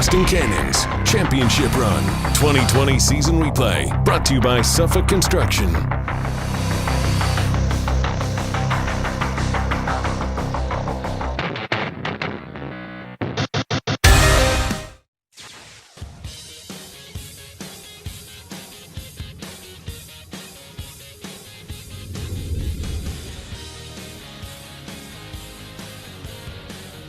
Boston Cannons Championship Run 2020 Season Replay, brought to you by Suffolk Construction.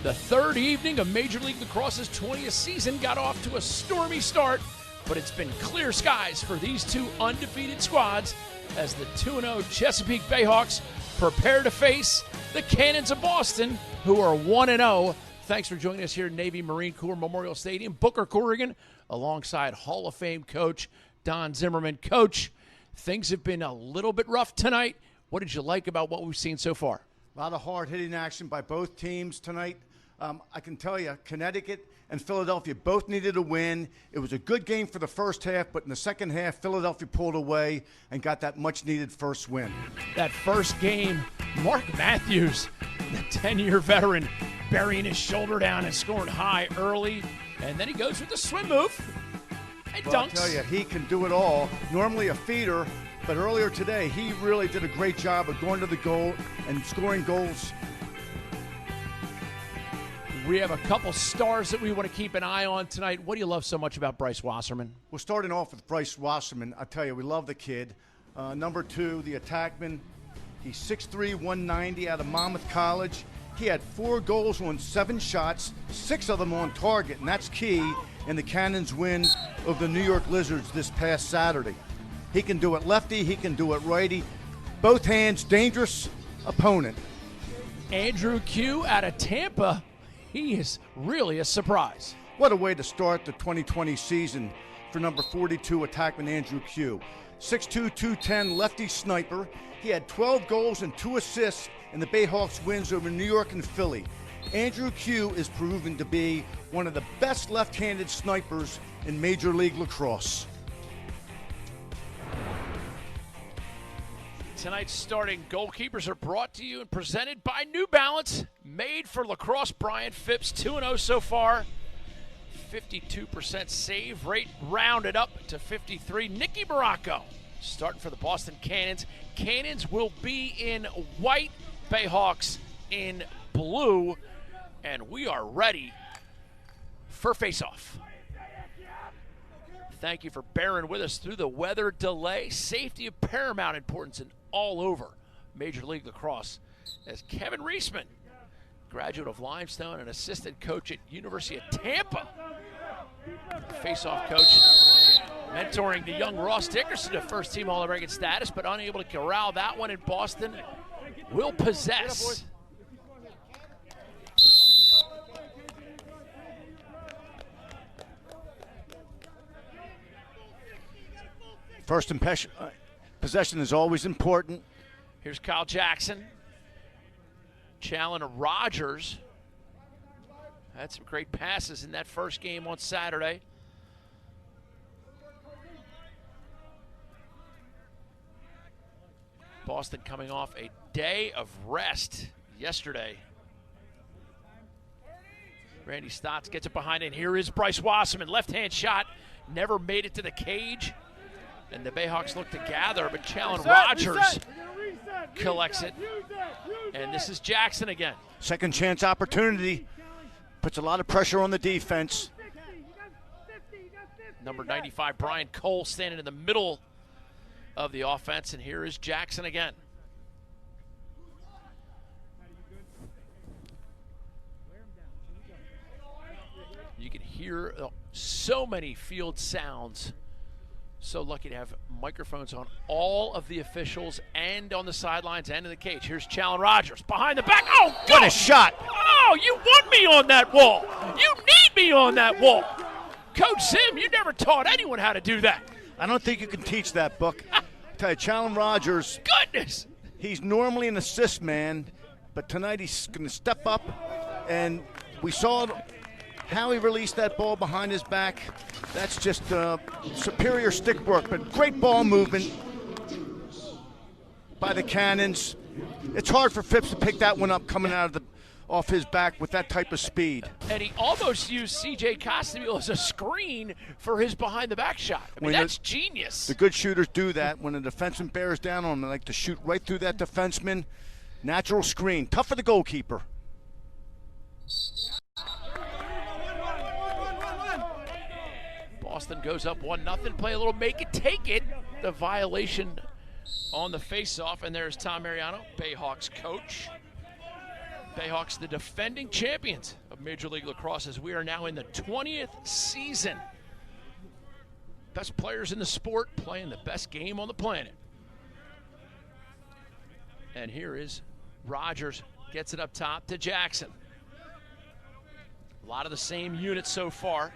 The third evening of Major League Lacrosse's 20th season got off to a stormy start, but it's been clear skies for these two undefeated squads as the 2-0 Chesapeake Bayhawks prepare to face the Cannons of Boston, who are 1-0. Thanks for joining us here at Navy Marine Corps Memorial Stadium. Booker Corrigan alongside Hall of Fame coach Don Zimmerman. Coach, things have been a little bit rough tonight. What did you like about what we've seen so far? A lot of hard-hitting action by both teams tonight. I can tell you, Connecticut and Philadelphia both needed a win. It was a good game for the first half, but in the second half, Philadelphia pulled away and got that much-needed first win. That first game, Mark Matthews, the 10-year veteran, burying his shoulder down and scoring high early, and then he goes with the swim move and dunks. I'll tell you, he can do it all. Normally a feeder, but earlier today, he really did a great job of going to the goal and scoring goals. We have a couple stars that we want to keep an eye on tonight. What do you love so much about Bryce Wasserman? We're starting off with Bryce Wasserman. I tell you, we love the kid. Number 2, the attackman. He's 6'3", 190 out of Monmouth College. He had 4 goals on 7 shots, 6 of them on target, and that's key in the Cannons' win of the New York Lizards this past Saturday. He can do it lefty, he can do it righty. Both hands, dangerous opponent. Andrew Q out of Tampa. He is really a surprise. What a way to start the 2020 season for number 42 attackman Andrew Q. 6'2", 210 lefty sniper. He had 12 goals and 2 assists in the Bayhawks wins over New York and Philly. Andrew Q is proven to be one of the best left-handed snipers in Major League Lacrosse. Tonight's starting goalkeepers are brought to you and presented by New Balance. Made for lacrosse, Brian Phipps, 2-0 so far. 52% save rate, rounded up to 53. Nicky Baracco starting for the Boston Cannons. Cannons will be in white, Bayhawks in blue, and we are ready for face-off. Thank you for bearing with us through the weather delay. Safety of paramount importance in all over Major League Lacrosse, as Kevin Reisman, graduate of Limestone and assistant coach at University of Tampa, face-off coach, mentoring the young Ross Dickerson to first-team All-American status, but unable to corral that one in Boston, will possess. First possession is always important. Here's Kyle Jackson. Challen Rogers had some great passes in that first game on Saturday. Boston coming off a day of rest yesterday. Randy Stotts gets it behind, and here is Bryce Wasserman. Left-hand shot, never made it to the cage. And the Bayhawks look to gather, but Challen Rogers collects it. And this is Jackson again. Second chance opportunity. Puts a lot of pressure on the defense. Number 95, Brian Cole, standing in the middle of the offense. And here is Jackson again. You can hear so many field sounds. So lucky to have microphones on all of the officials and on the sidelines and in the cage. Here's Challen Rogers behind the back. Oh, go! What a shot! Oh, you want me on that wall. You need me on that wall. Coach Sim, you never taught anyone how to do that. I don't think you can teach that, Book. I tell you, Challen Rogers. Goodness! He's normally an assist man, but tonight he's going to step up, and we saw how he released that ball behind his back. That's just superior stick work, but great ball movement by the Cannons. It's hard for Phipps to pick that one up coming out of the off his back with that type of speed. And he almost used C.J. Costabile as a screen for his behind-the-back shot. I mean, that's genius. The good shooters do that. When a defenseman bears down on them, they like to shoot right through that defenseman. Natural screen. Tough for the goalkeeper. Boston goes up 1-0. Play a little make it, take it. The violation on the face-off, and there's Tom Mariano, Bayhawks coach. Bayhawks, the defending champions of Major League Lacrosse, as we are now in the 20th season. Best players in the sport playing the best game on the planet. And here is Rogers, gets it up top to Jackson. A lot of the same units so far.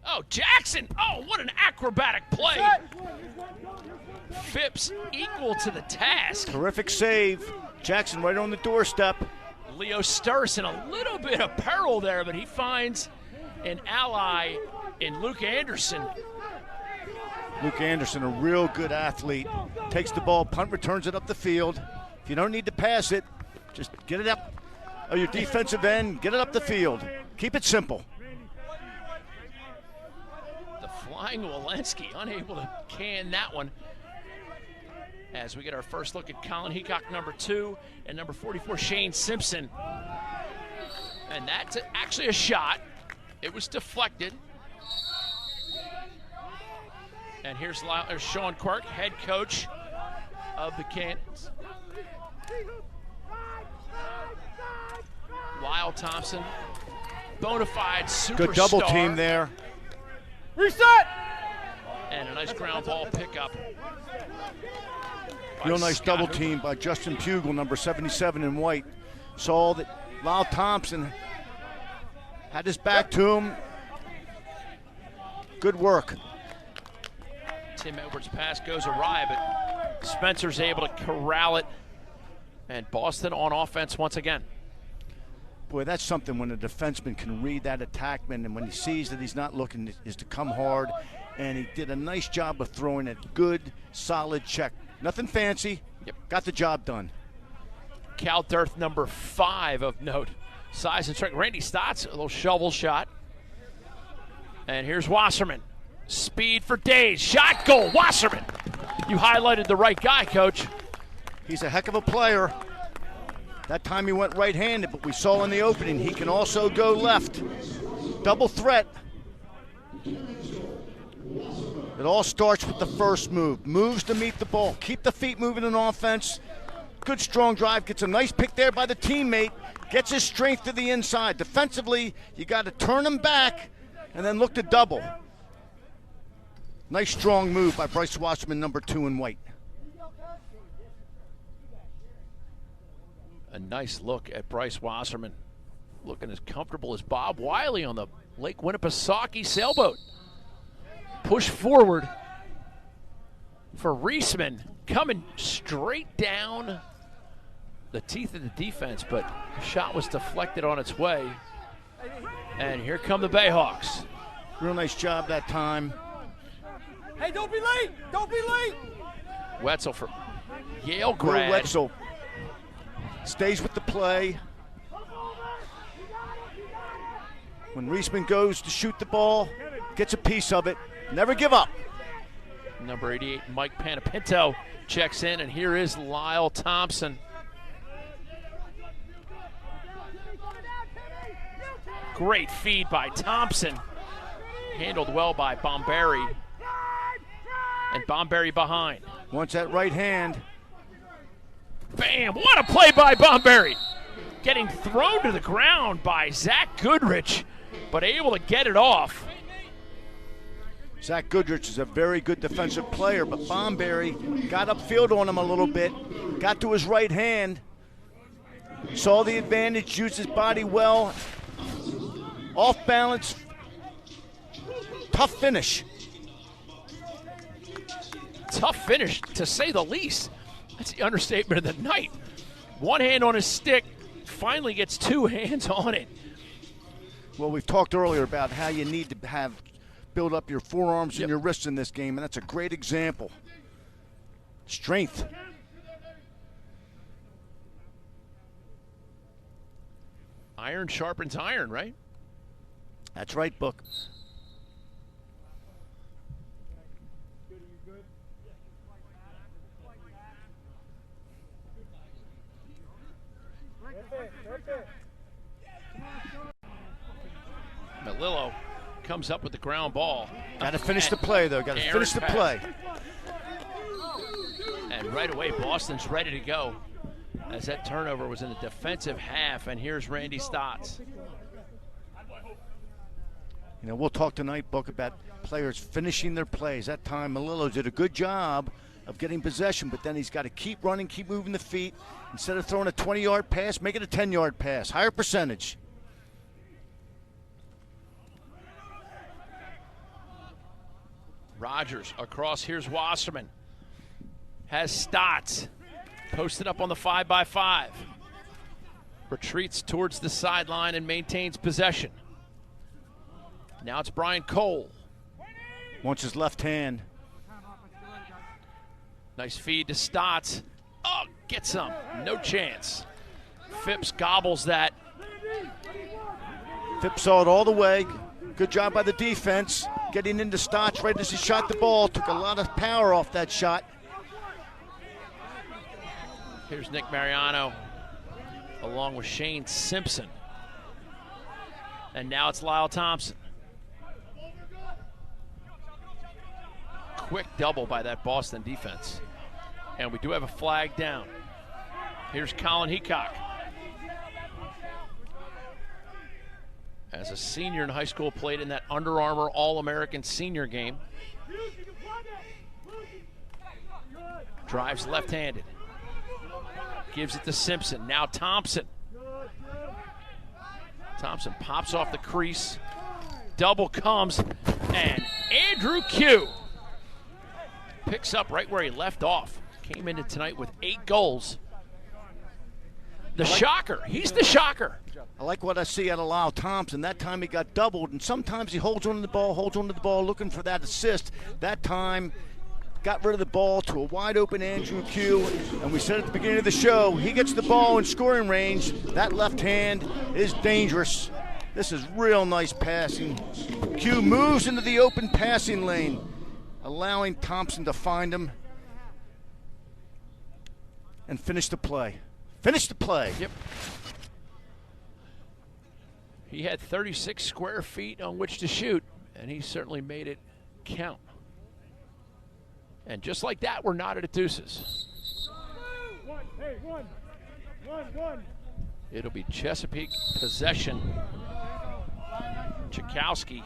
Oh, Jackson! Oh, what an acrobatic play! Phipps equal to the task. Terrific save. Jackson right on the doorstep. Leo Sturris in a little bit of peril there, but he finds an ally in Luke Anderson. Luke Anderson, a real good athlete. Takes the ball, punt, returns it up the field. If you don't need to pass it, just get it up. Oh, your defensive end, get it up the field. Keep it simple. The flying Walensky unable to can that one. As we get our first look at Colin Heacock, number 2, and number 44, Shane Simpson. And that's actually a shot. It was deflected. And here's Sean Quirk, head coach of the Cannons. Lyle Thompson, bona fide superstar. Good double team there. Reset! And a nice ground ball pickup. Real nice double team by Justin Pugel, number 77 in white. Saw that Lyle Thompson had his back to him. Good work. Tim Edwards' pass goes awry, but Spencer's able to corral it. And Boston on offense once again. Boy, that's something when a defenseman can read that attackman, and when he sees that he's not looking, is to come hard. And he did a nice job of throwing a good, solid check. Nothing fancy. Yep. Got the job done. Cal Dearth, number 5 of note. Size and strength. Randy Stotts, a little shovel shot. And here's Wasserman. Speed for days. Shot, goal. Wasserman. You highlighted the right guy, Coach. He's a heck of a player. That time he went right-handed, but we saw in the opening he can also go left. Double threat. It all starts with the first move. Moves to meet the ball. Keep the feet moving in offense. Good strong drive. Gets a nice pick there by the teammate. Gets his strength to the inside. Defensively, you got to turn him back and then look to double. Nice strong move by Bryce Wasserman, number 2 in white. A nice look at Bryce Wasserman. Looking as comfortable as Bob Wiley on the Lake Winnipesaukee sailboat. Push forward for Reisman, coming straight down the teeth of the defense, but the shot was deflected on its way. And here come the Bayhawks. Real nice job that time. Hey, don't be late! Don't be late! Wetzel for Yale Will grad. Wetzel stays with the play. When Reisman goes to shoot the ball, gets a piece of it. Never give up. Number 88, Mike Panapinto checks in, and here is Lyle Thompson. Great feed by Thompson. Handled well by Bomberry. And Bomberry behind. Wants that right hand. Bam! What a play by Bomberry. Getting thrown to the ground by Zach Goodrich, but able to get it off. Zach Goodrich is a very good defensive player, but Bomberry got upfield on him a little bit, got to his right hand, saw the advantage, used his body well, off balance, tough finish. Tough finish, to say the least. That's the understatement of the night. One hand on his stick, finally gets 2 hands on it. Well, we've talked earlier about how you need to build up your forearms and your wrists in this game, and that's a great example. Strength. Iron sharpens iron, right? That's right, Book. Melillo comes up with the ground ball. Got to finish the play, though. Got to finish the play. And right away, Boston's ready to go, as that turnover was in the defensive half. And here's Randy Stotts. You know, we'll talk tonight, Book, about players finishing their plays. That time, Melillo did a good job of getting possession, but then he's got to keep running, keep moving the feet. Instead of throwing a 20-yard pass, make it a 10-yard pass. Higher percentage. Rogers across. Here's Wasserman. Has Stotts posted up on the 5x5. Retreats towards the sideline and maintains possession. Now it's Brian Cole. Wants his left hand. Nice feed to Stotts. Oh, gets some. No chance. Phipps gobbles that. Phipps saw it all the way. Good job by the defense. Getting into Stotts right as he shot the ball. Took a lot of power off that shot. Here's Nick Mariano along with Shane Simpson. And now it's Lyle Thompson. Quick double by that Boston defense. And we do have a flag down. Here's Colin Heacock. As a senior in high school, played in that Under Armour All-American senior game. Drives left-handed. Gives it to Simpson. Now Thompson. Thompson pops off the crease. Double comes. And Andrew Q picks up right where he left off. Came into tonight with 8 goals. The shocker. He's the shocker. I like what I see out of Lyle Thompson. That time he got doubled, and sometimes he holds on to the ball, looking for that assist. That time, got rid of the ball to a wide-open Andrew Q, and we said at the beginning of the show, he gets the ball in scoring range. That left hand is dangerous. This is real nice passing. Q moves into the open passing lane, allowing Thompson to find him and finish the play. Finish the play. Yep. He had 36 square feet on which to shoot, and he certainly made it count. And just like that, we're knotted at deuces. It'll be Chesapeake possession. Chakowski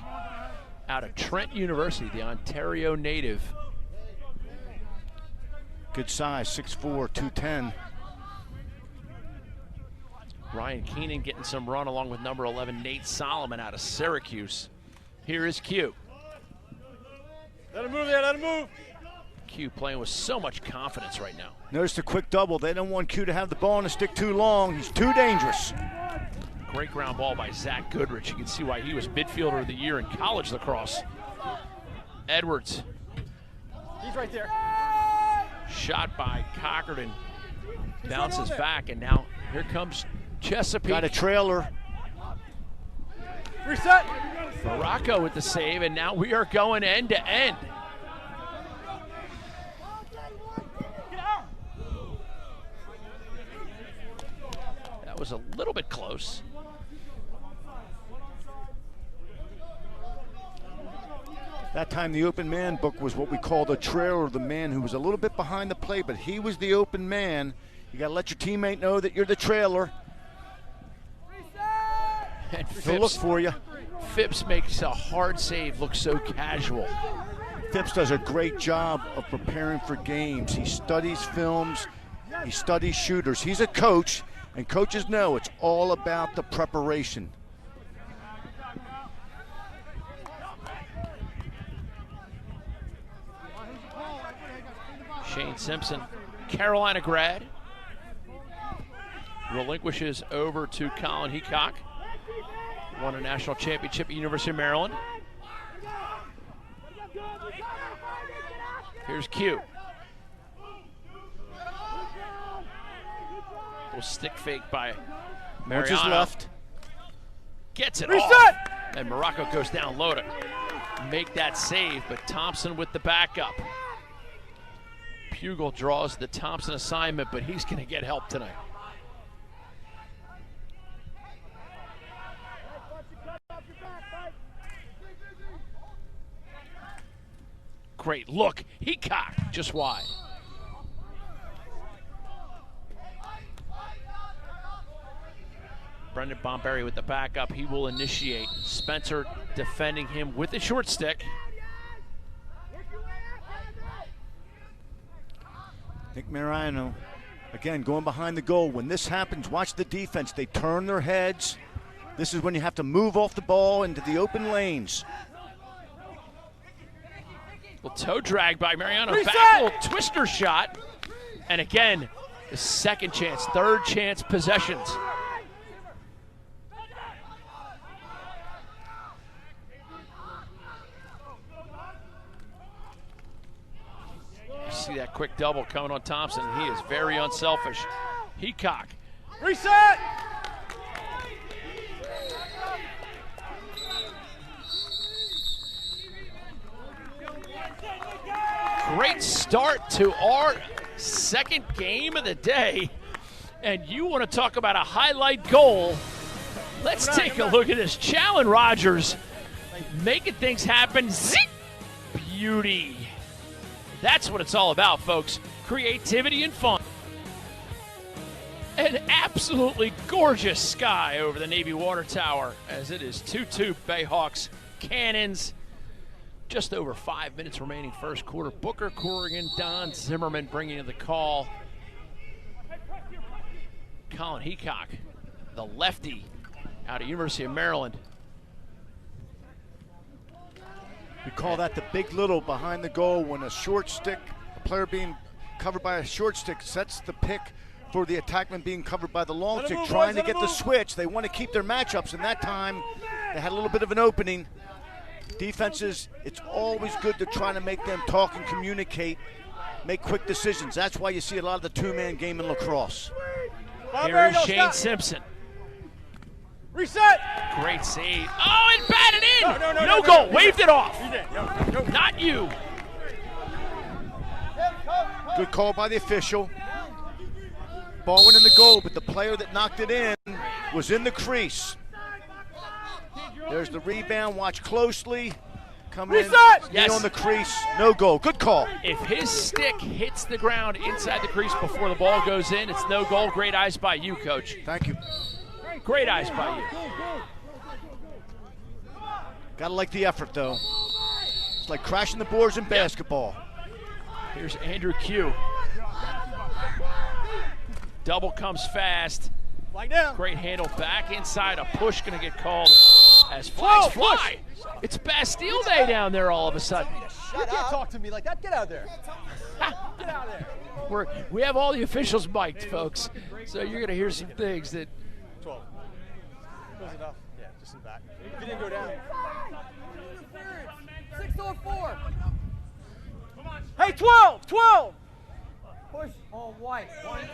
out of Trent University, the Ontario native. Good size, 6'4", 210. Ryan Keenan getting some run along with number 11, Nate Solomon out of Syracuse. Here is Q. Let him move there, let him move. Q playing with so much confidence right now. Notice the quick double. They don't want Q to have the ball on the stick too long. He's too dangerous. Great ground ball by Zach Goodrich. You can see why he was midfielder of the year in college lacrosse. Edwards. He's right there. Shot by Cockerton. Bounces back, and now here comes Chesapeake. Got a trailer. Reset. Morocco with the save, and now we are going end to end. That was a little bit close. That time the open man book was what we call the trailer, the man who was a little bit behind the play, but he was the open man. You got to let your teammate know that you're the trailer. And He'll look for you. Phipps makes a hard save look so casual. Phipps does a great job of preparing for games. He studies films. He studies shooters. He's a coach, and coaches know it's all about the preparation. Shane Simpson, Carolina grad, relinquishes over to Colin Heacock. Won a national championship at University of Maryland. Here's Q. Little stick fake by Mariano. Wants his left. gets it Reset! off. And Morocco goes down low to make that save, but Thompson with the backup. Pugel draws the Thompson assignment, but he's going to get help tonight. Great look. He cocked just wide. Brendan Bomberry with the backup. He will initiate. Spencer defending him with the short stick. Nick Mariano, again, going behind the goal. When this happens, watch the defense. They turn their heads. This is when you have to move off the ball into the open lanes. Little toe drag by Mariano. Reset! Back, little twister shot. And again, the second chance, third chance possessions. See that quick double coming on Thompson. He is very unselfish. Heacock. Reset! Great start to our second game of the day. And you want to talk about a highlight goal. Let's take a look at this. Challen Rogers making things happen. Zing! Beauty. That's what it's all about, folks. Creativity and fun. An absolutely gorgeous sky over the Navy Water Tower as it is 2-2 Bayhawks Cannons. Just over 5 minutes remaining first quarter. Booker Corrigan, Don Zimmerman bringing in the call. Colin Heacock, the lefty out of University of Maryland. We call that the big little behind the goal when a short stick, a player being covered by a short stick sets the pick for the attackman being covered by the long stick, trying to get the switch. They want to keep their matchups, and that time they had a little bit of an opening. Defenses, it's always good to try to make them talk and communicate, make quick decisions. That's why you see a lot of the two-man game in lacrosse. Here is Shane Simpson. Reset! Great save. Oh, and batted in! No goal. Waved it off. Not you. Good call by the official. Ball went in the goal, but the player that knocked it in was in the crease. There's the rebound. Watch closely. Coming in, Yes. on the crease. No goal. Good call. If his stick hits the ground inside the crease before the ball goes in, it's no goal. Great eyes by you, Coach. Thank you. Great eyes by you. Gotta like the effort, though. It's like crashing the boards in basketball. Here's Andrew Q. Double comes fast. Flag down. Great handle back inside. A push going to get called as flags fly. It's Bastille Day down there all of a sudden. You can't talk to me like that. Get out of there. Get out of there. We have all the officials mic'd, folks. So you're going to hear some things that 12. Close enough. Yeah, just in the back. If you didn't go down. 6-4. Hey, 12! 12! Push on white. 1, 2, 30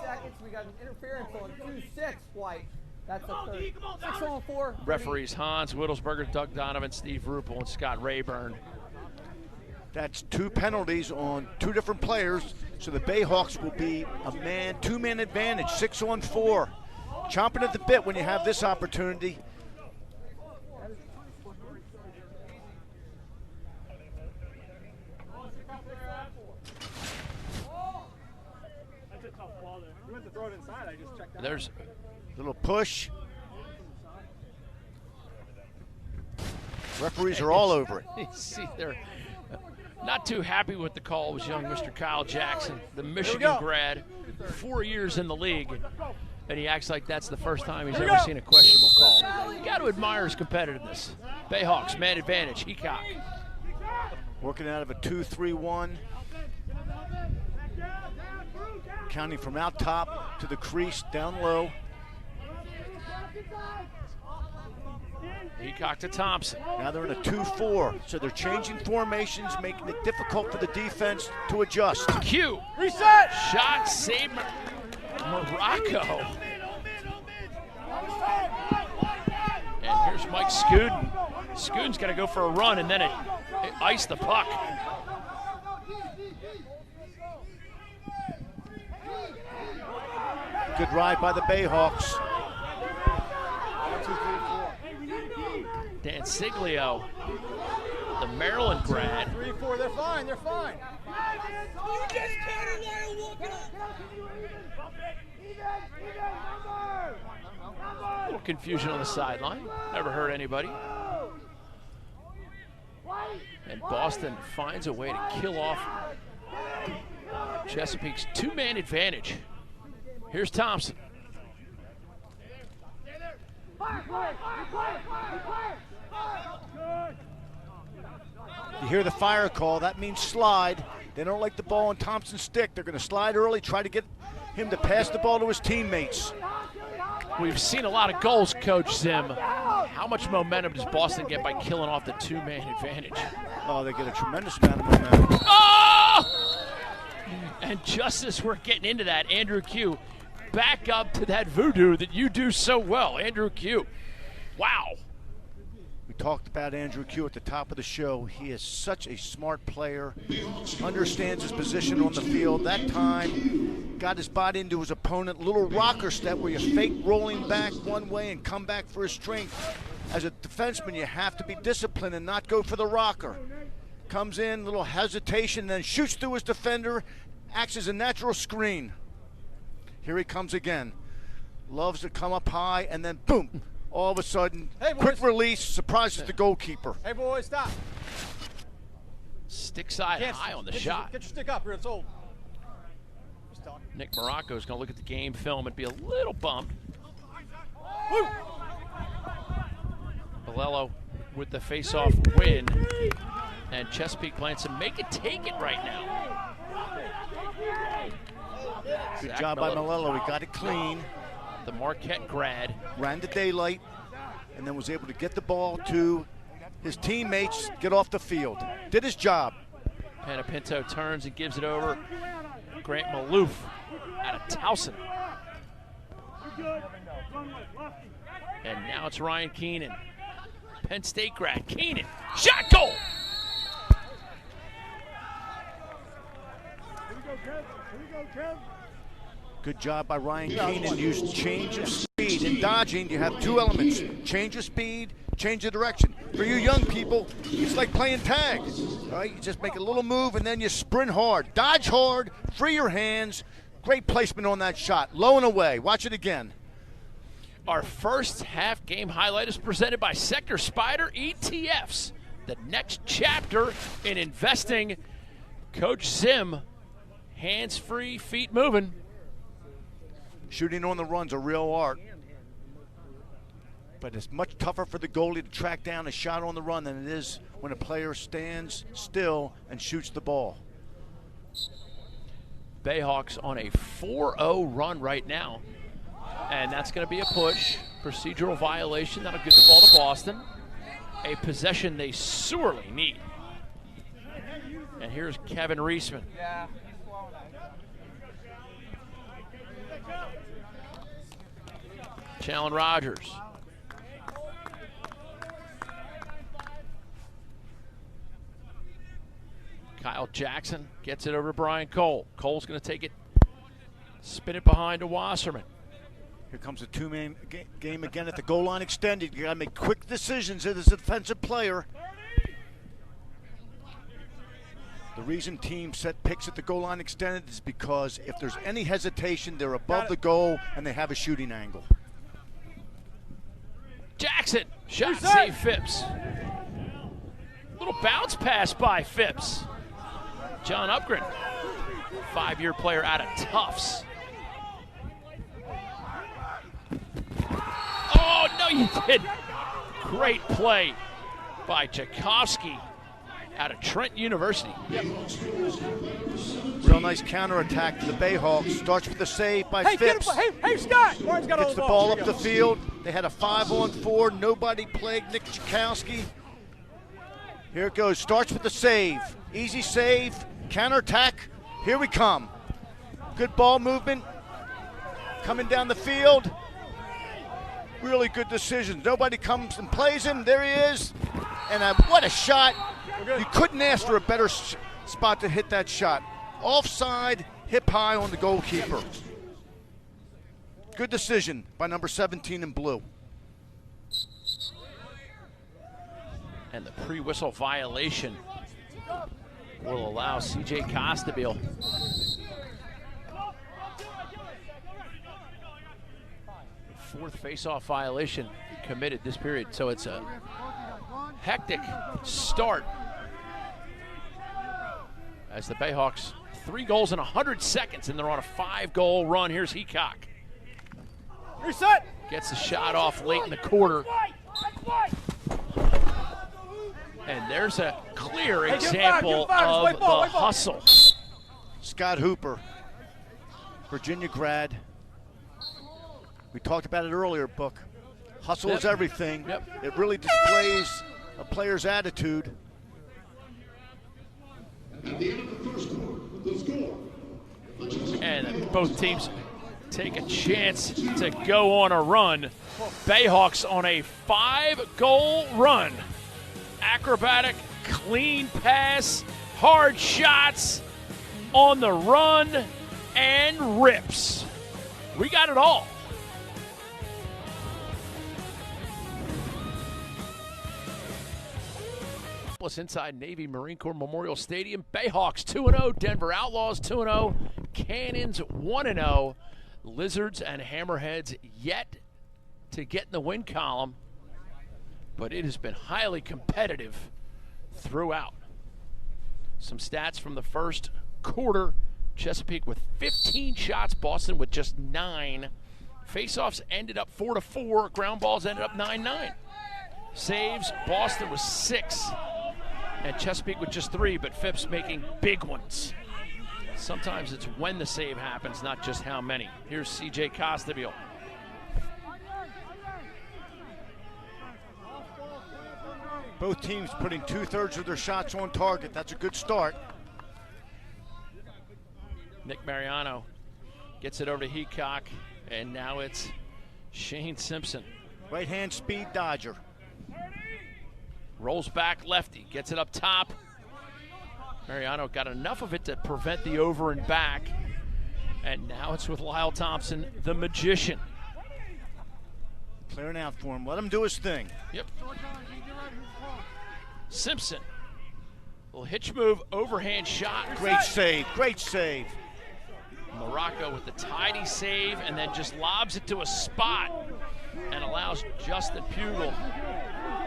seconds. We got an interference on 2-6 white. That's a 30. 6-4. referees Hans Whittlesberger, Doug Donovan, Steve Ruppel, and Scott Rayburn. That's 2 penalties on 2 different players, so the Bayhawks will be a two-man advantage, 6-on-4. Chomping at the bit when you have this opportunity. That's a tough ball there. You went to throw it inside. I just checked out. There's Little push. Referees are all over it. you see they're not too happy with the call was young Mr. Kyle Jackson, the Michigan grad, 4 years in the league, and he acts like that's the first time he's ever seen a questionable call. You got to admire his competitiveness. Bayhawks, man advantage, Heacock. Working out of a 2-3-1. Counting from out top to the crease, down low. Heacock to Thompson. Now they're in a 2-4, so they're changing formations, making it difficult for the defense to adjust. Q. Reset! Shot, save Morocco. And here's Mike Scuden. Scuden's got to go for a run and then it ice the puck. Good ride by the Bayhawks. Dan Siglio, the Maryland grad. 3-4, they're fine, they're fine. A little confusion on the sideline. Never hurt anybody. And Boston finds a way to kill off Chesapeake's two-man advantage. Here's Thompson. You hear the fire call, that means slide. They don't like the ball on Thompson's stick. They're going to slide early, try to get him to pass the ball to his teammates. We've seen a lot of goals, Coach Zim. How much momentum does Boston get by killing off the two-man advantage? Oh, they get a tremendous amount of momentum. Oh! And just as we're getting into that, Andrew Q, back up to that voodoo that you do so well, Andrew Q. Wow. We talked about Andrew Q at the top of the show. He is such a smart player, understands his position on the field. That time, got his body into his opponent. Little rocker step where you fake rolling back one way and come back for his strength. As a defenseman, you have to be disciplined and not go for the rocker. Comes in, little hesitation, then shoots through his defender, acts as a natural screen. Here he comes again. Loves to come up high, and then boom. All of a sudden, quick release, surprises the goalkeeper. Hey, boys, stop. Stick side high on the shot. Get your stick up here, it's old. Nick Morocco's going to look at the game film and be a little bummed. Woo! Balello with the face-off win. And Chesapeake playing some make it take it right now. Good job by Malello. He got it clean. The Marquette grad. Ran the daylight and then was able to get the ball to his teammates, get off the field. Did his job. Panapinto turns and gives it over. Grant Maloof out of Towson. And now it's Ryan Keenan. Penn State grad. Keenan. Shot goal! Good job by Ryan Keenan. Used change of speed. In dodging, you have two elements. Change of speed, change of direction. For you young people, it's like playing tag. All right? You just make a little move and then you sprint hard. Dodge hard, free your hands. Great placement on that shot. Low and away. Watch it again. Our first half game highlight is presented by Sector Spider ETFs. The next chapter in investing. Coach Zim, hands free, feet moving. Shooting on the run's a real art. But it's much tougher for the goalie to track down a shot on the run than it is when a player stands still and shoots the ball. Bayhawks on a 4-0 run right now. And that's going to be a push. Procedural violation. That'll give the ball to Boston. A possession they sorely need. And here's Kevin Reisman. Challen Rogers. Kyle Jackson gets it over to Brian Cole. Cole's going to take it, spin it behind to Wasserman. Here comes a two-man game again at the goal line extended. You got to make quick decisions as a defensive player. The reason teams set picks at the goal line extended is because if there's any hesitation, they're above the goal and they have a shooting angle. Jackson, shot save Phipps. Little bounce pass by Phipps. John Upgren, 5-year player out of Tufts. Oh, no, you didn't. Great play by Tchaikovsky out of Trent University. Real nice counterattack to the Bayhawks. Starts with the save by Phipps. Hey, Scott! Martin's got Gets the ball up the field. They had a 5-on-4. Nobody plagued Nick Tchaikovsky. Here it goes. Starts with the save. Easy save. Counterattack. Here we come. Good ball movement. Coming down the field. really good decisions. Nobody comes and plays him. There he is. And what a shot. You couldn't ask for a better spot to hit that shot. Offside, hip high on the goalkeeper. Good decision by number 17 in blue. And the pre-whistle violation will allow C.J. Costabile fourth face-off violation committed this period. So it's a hectic start as the Bayhawks 3 goals in 100 seconds, and they're on a 5-goal run. Here's Heacock. Reset. Gets the shot off late in the quarter. And there's a clear example of the hustle. Scott Hooper, Virginia grad. We talked about it earlier, Book. Hustle is everything. It really displays a player's attitude. At the end of the first quarter, the score. And both teams take a chance to go on a run. Bayhawks on a 5-goal run. Acrobatic, clean pass, hard shots on the run, and rips. We got it all. Inside Navy Marine Corps Memorial Stadium, Bayhawks 2-0, Denver Outlaws 2-0, Cannons 1-0, Lizards and Hammerheads yet to get in the win column, but it has been highly competitive throughout. Some stats from the first quarter: Chesapeake with 15 shots, Boston with just 9. Faceoffs ended up 4-4, ground balls ended up 9-9. Saves, Boston was 6. And Chesapeake with just 3, but Phipps making big ones. Sometimes it's when the save happens, not just how many. Here's C.J. Costabile. Both teams putting 2/3 of their shots on target. That's a good start. Nick Mariano gets it over to Heacock, and now it's Shane Simpson. Right-hand speed dodger. Rolls back lefty, gets it up top. Mariano got enough of it to prevent the over and back. And now it's with Lyle Thompson, the magician. Clearing out for him. Let him do his thing. Yep. Simpson. Little hitch move, overhand shot. Great save. Great save. Morocco with the tidy save, and then just lobs it to a spot and allows Justin Pugel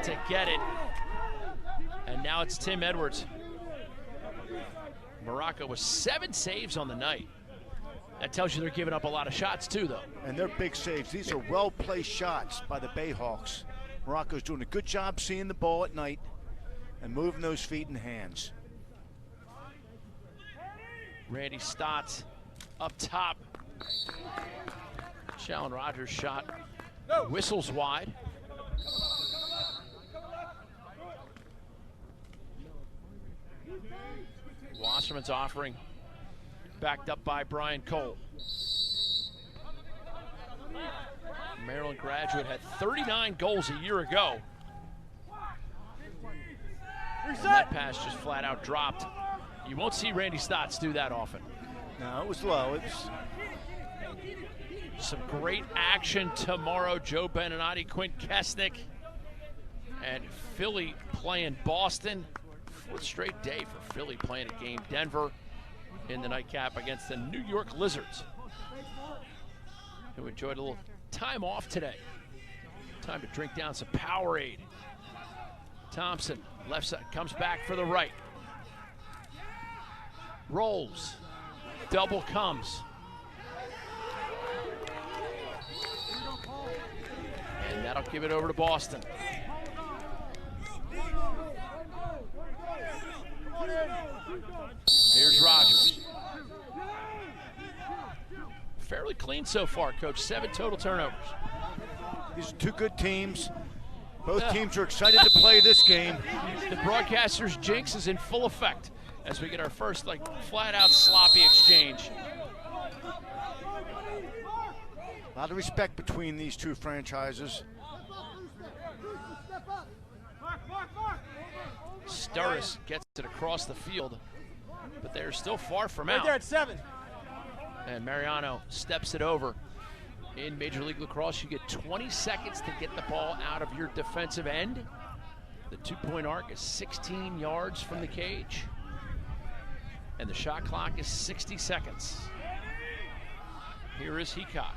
to get it. And now it's Tim Edwards. Morocco with 7 saves on the night. That tells you they're giving up a lot of shots too, though. And they're big saves. These are well-placed shots by the Bayhawks. Morocco's doing a good job seeing the ball at night and moving those feet and hands. Randy Stotts up top. Shalon Rogers shot. Whistles wide. Wasserman's offering, backed up by Brian Cole. Maryland graduate had 39 goals a year ago. And that pass just flat out dropped. You won't see Randy Stotts do that often. No, it was low. It was some great action tomorrow. Joe Beninati, Quint Kesnick, and Philly playing Boston. 4th straight day for Philly playing a game. Denver in the nightcap against the New York Lizards, who enjoyed a little time off today. Time to drink down some Powerade. Thompson, left side, comes back for the right. Rolls. Double comes. And that'll give it over to Boston. Here's Rogers. Fairly clean so far, Coach. 7 total turnovers. These are 2 good teams. Both teams are excited to play this game. The broadcaster's jinx is in full effect as we get our first, flat-out sloppy exchange. A lot of respect between these two franchises. Sturris gets it across the field, but they're still far from Right out. there at 7. And Mariano steps it over. In Major League Lacrosse, you get 20 seconds to get the ball out of your defensive end. The 2-point arc is 16 yards from the cage. And the shot clock is 60 seconds. Here is Heacock.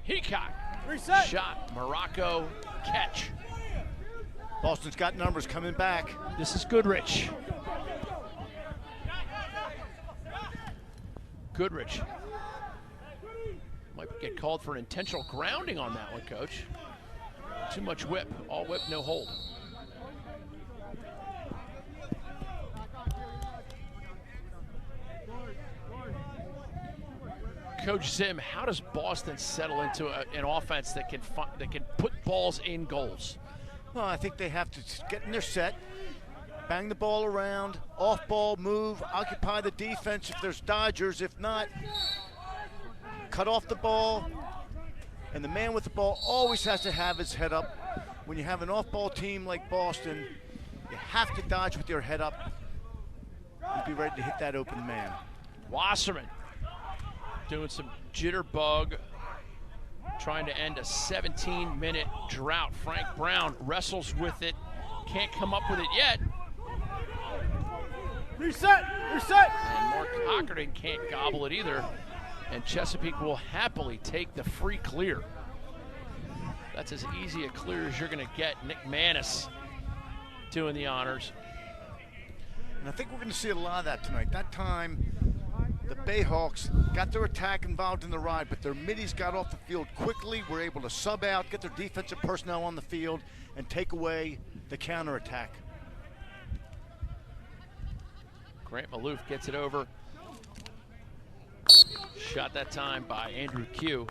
Heacock. Reset. Shot, Morocco, catch. Boston's got numbers coming back. This is Goodrich. Goodrich might get called for an intentional grounding on that one, Coach. Too much whip. All whip, no hold. Coach Zim, how does Boston settle into an offense that can put balls in goals? Well, I think they have to get in their set, bang the ball around, off ball, move, occupy the defense if there's dodgers. If not, cut off the ball. And the man with the ball always has to have his head up. When you have an off-ball team like Boston, you have to dodge with your head up and be ready to hit that open man. Wasserman doing some jitterbug, trying to end a 17-minute drought. Frank Brown wrestles with it, can't come up with it yet. Reset. Reset. And Mark Hockerton can't gobble it either. And Chesapeake will happily take the free clear. That's as easy a clear as you're going to get. Nick Manis doing the honors. And I think we're going to see a lot of that tonight. That time, the Bayhawks got their attack involved in the ride, but their middies got off the field quickly, were able to sub out, get their defensive personnel on the field, and take away the counterattack. Grant Maloof gets it over. Shot that time by Andrew Q,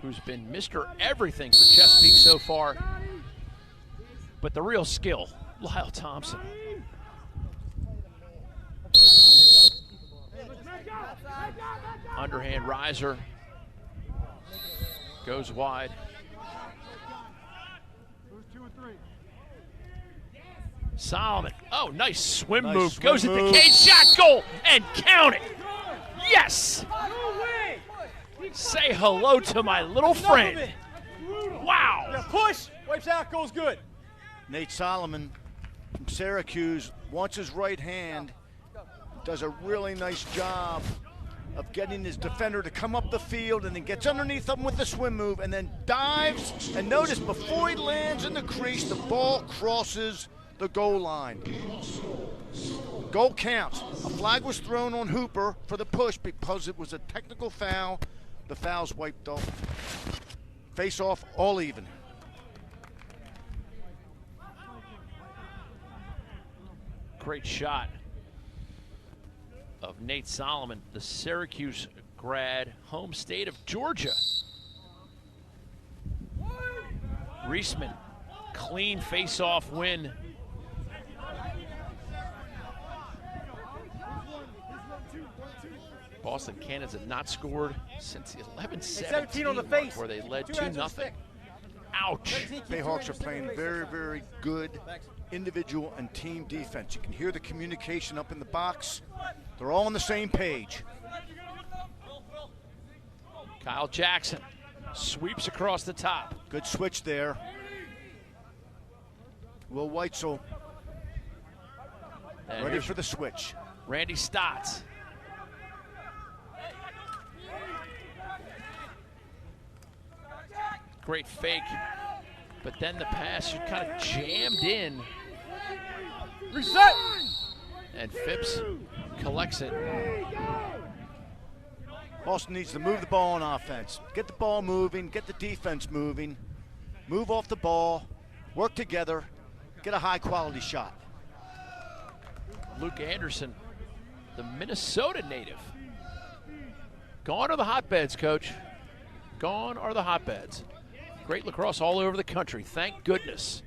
who's been Mr. Everything for Chesapeake so far. But the real skill, Lyle Thompson. Underhand riser. Goes wide. Solomon. Oh, nice swim Nice move. swim Goes at move. the cage. Shot, goal, and count it. Yes. Say hello to my little friend. Wow. Yeah, push. Wipes out. Goes good. Nate Solomon from Syracuse wants his right hand, does a really nice job of getting his defender to come up the field, and then gets underneath him with the swim move and then dives. And notice before he lands in the crease, the ball crosses the goal line. Goal counts. A flag was thrown on Hooper for the push because it was a technical foul. The foul's wiped off. Face off, all even. Great shot of Nate Solomon, the Syracuse grad, home state of Georgia. Reisman, clean face-off win. Boston Cannons have not scored since the 11-17 on the face. where they led 2 hands on 2-0. stick. Ouch. Bayhawks are playing very, very good individual and team defense. You can hear the communication up in the box. They're all on the same page. Kyle Jackson sweeps across the top. Good switch there. Will Weitzel And ready here's for the switch. Randy Stotts. Great fake, but then the pass kind of jammed in, Reset. and Phipps collects it. Boston needs to move the ball on offense. Get the ball moving, get the defense moving, move off the ball, work together, get a high-quality shot. Luke Anderson, the Minnesota native. Gone are the hotbeds, Coach. Gone are the hotbeds. Great lacrosse all over the country, thank goodness.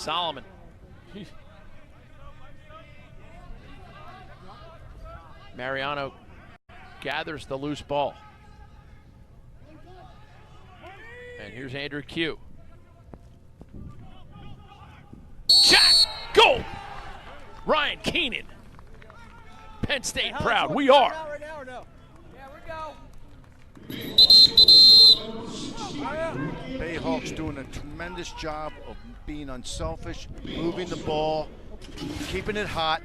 Solomon. Mariano gathers the loose ball. And here's Andrew Q. Shot! Goal! Ryan Keenan. Penn State proud. We are. Right now or no? Yeah, we go. Bayhawks doing a tremendous job of being unselfish, moving the ball, keeping it hot.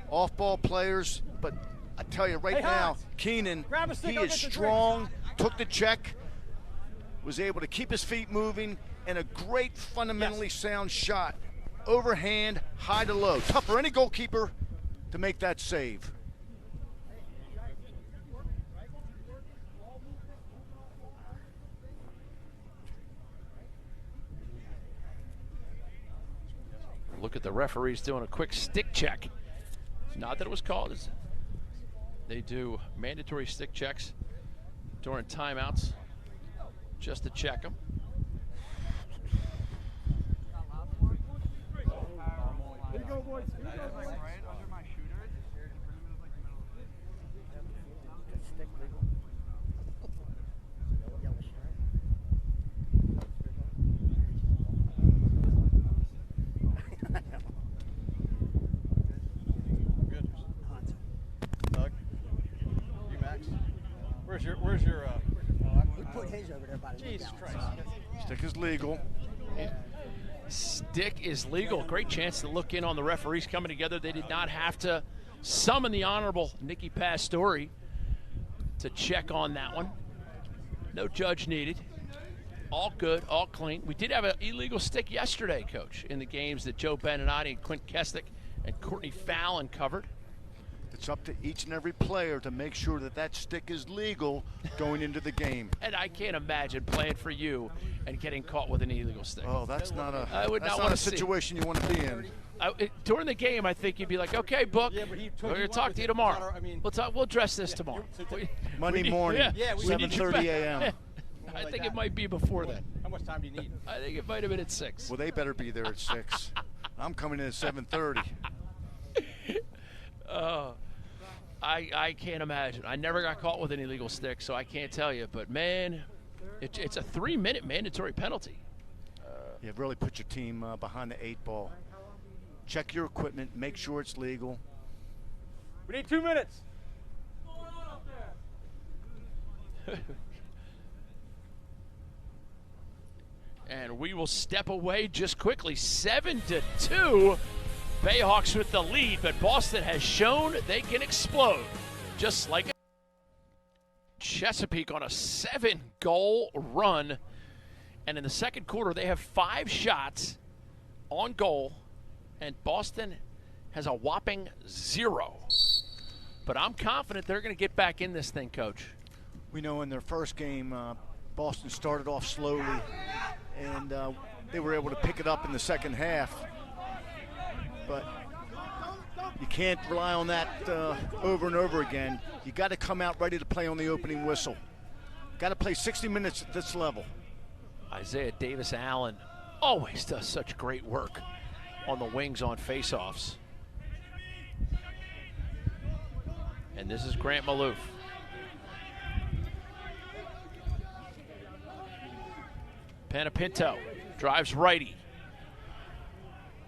Off-ball players, but I tell you right now, Keenan, Grab a stick, he I'll is get the strong, took the check, was able to keep his feet moving, and a great fundamentally sound shot. Overhand, high to low. Tough for any goalkeeper to make that save. Look at the referees doing a quick stick check. Not that it was called. They do mandatory stick checks during timeouts just to check them. Where's your We put his over there by the Jesus Christ. Stick is legal. Stick is legal. Great chance to look in on the referees coming together. They did not have to summon the Honorable Nikki Pastore to check on that one. No judge needed. All good, all clean. We did have an illegal stick yesterday, Coach, in the games that Joe Beninati and Quint Kestick and Courtney Fallon covered. It's up to each and every player to make sure that that stick is legal going into the game. And I can't imagine playing for you and getting caught with an illegal stick. Oh, that's not a I would that's not not want a to see. situation you want to be in. During the game, I think you'd be like, "Okay, Book, Yeah, but he took we're going you to talk up to you with it. tomorrow. I mean- We'll talk. We'll address this tomorrow." Monday morning, Yeah, we need you 7:30 a.m. I think it might be before then. How much time do you need? I think it might have been at 6. Well, they better be there at 6. I'm coming in at 7:30. I can't imagine. I never got caught with an illegal stick, so I can't tell you. But, man, it's a 3-minute mandatory penalty. You really put your team behind the 8 ball. Check your equipment, make sure it's legal. We need 2 minutes. And we will step away just quickly. 7-2. Bayhawks with the lead, but Boston has shown they can explode. Just like Chesapeake on a 7-goal run. And in the second quarter, they have 5 shots on goal, and Boston has a whopping 0. But I'm confident they're going to get back in this thing, Coach. We know in their first game, Boston started off slowly, and they were able to pick it up in the second half. But you can't rely on that over and over again. You got to come out ready to play on the opening whistle. Got to play 60 minutes at this level. Isaiah Davis-Allen always does such great work on the wings on faceoffs. And this is Grant Maloof. Panapinto drives righty.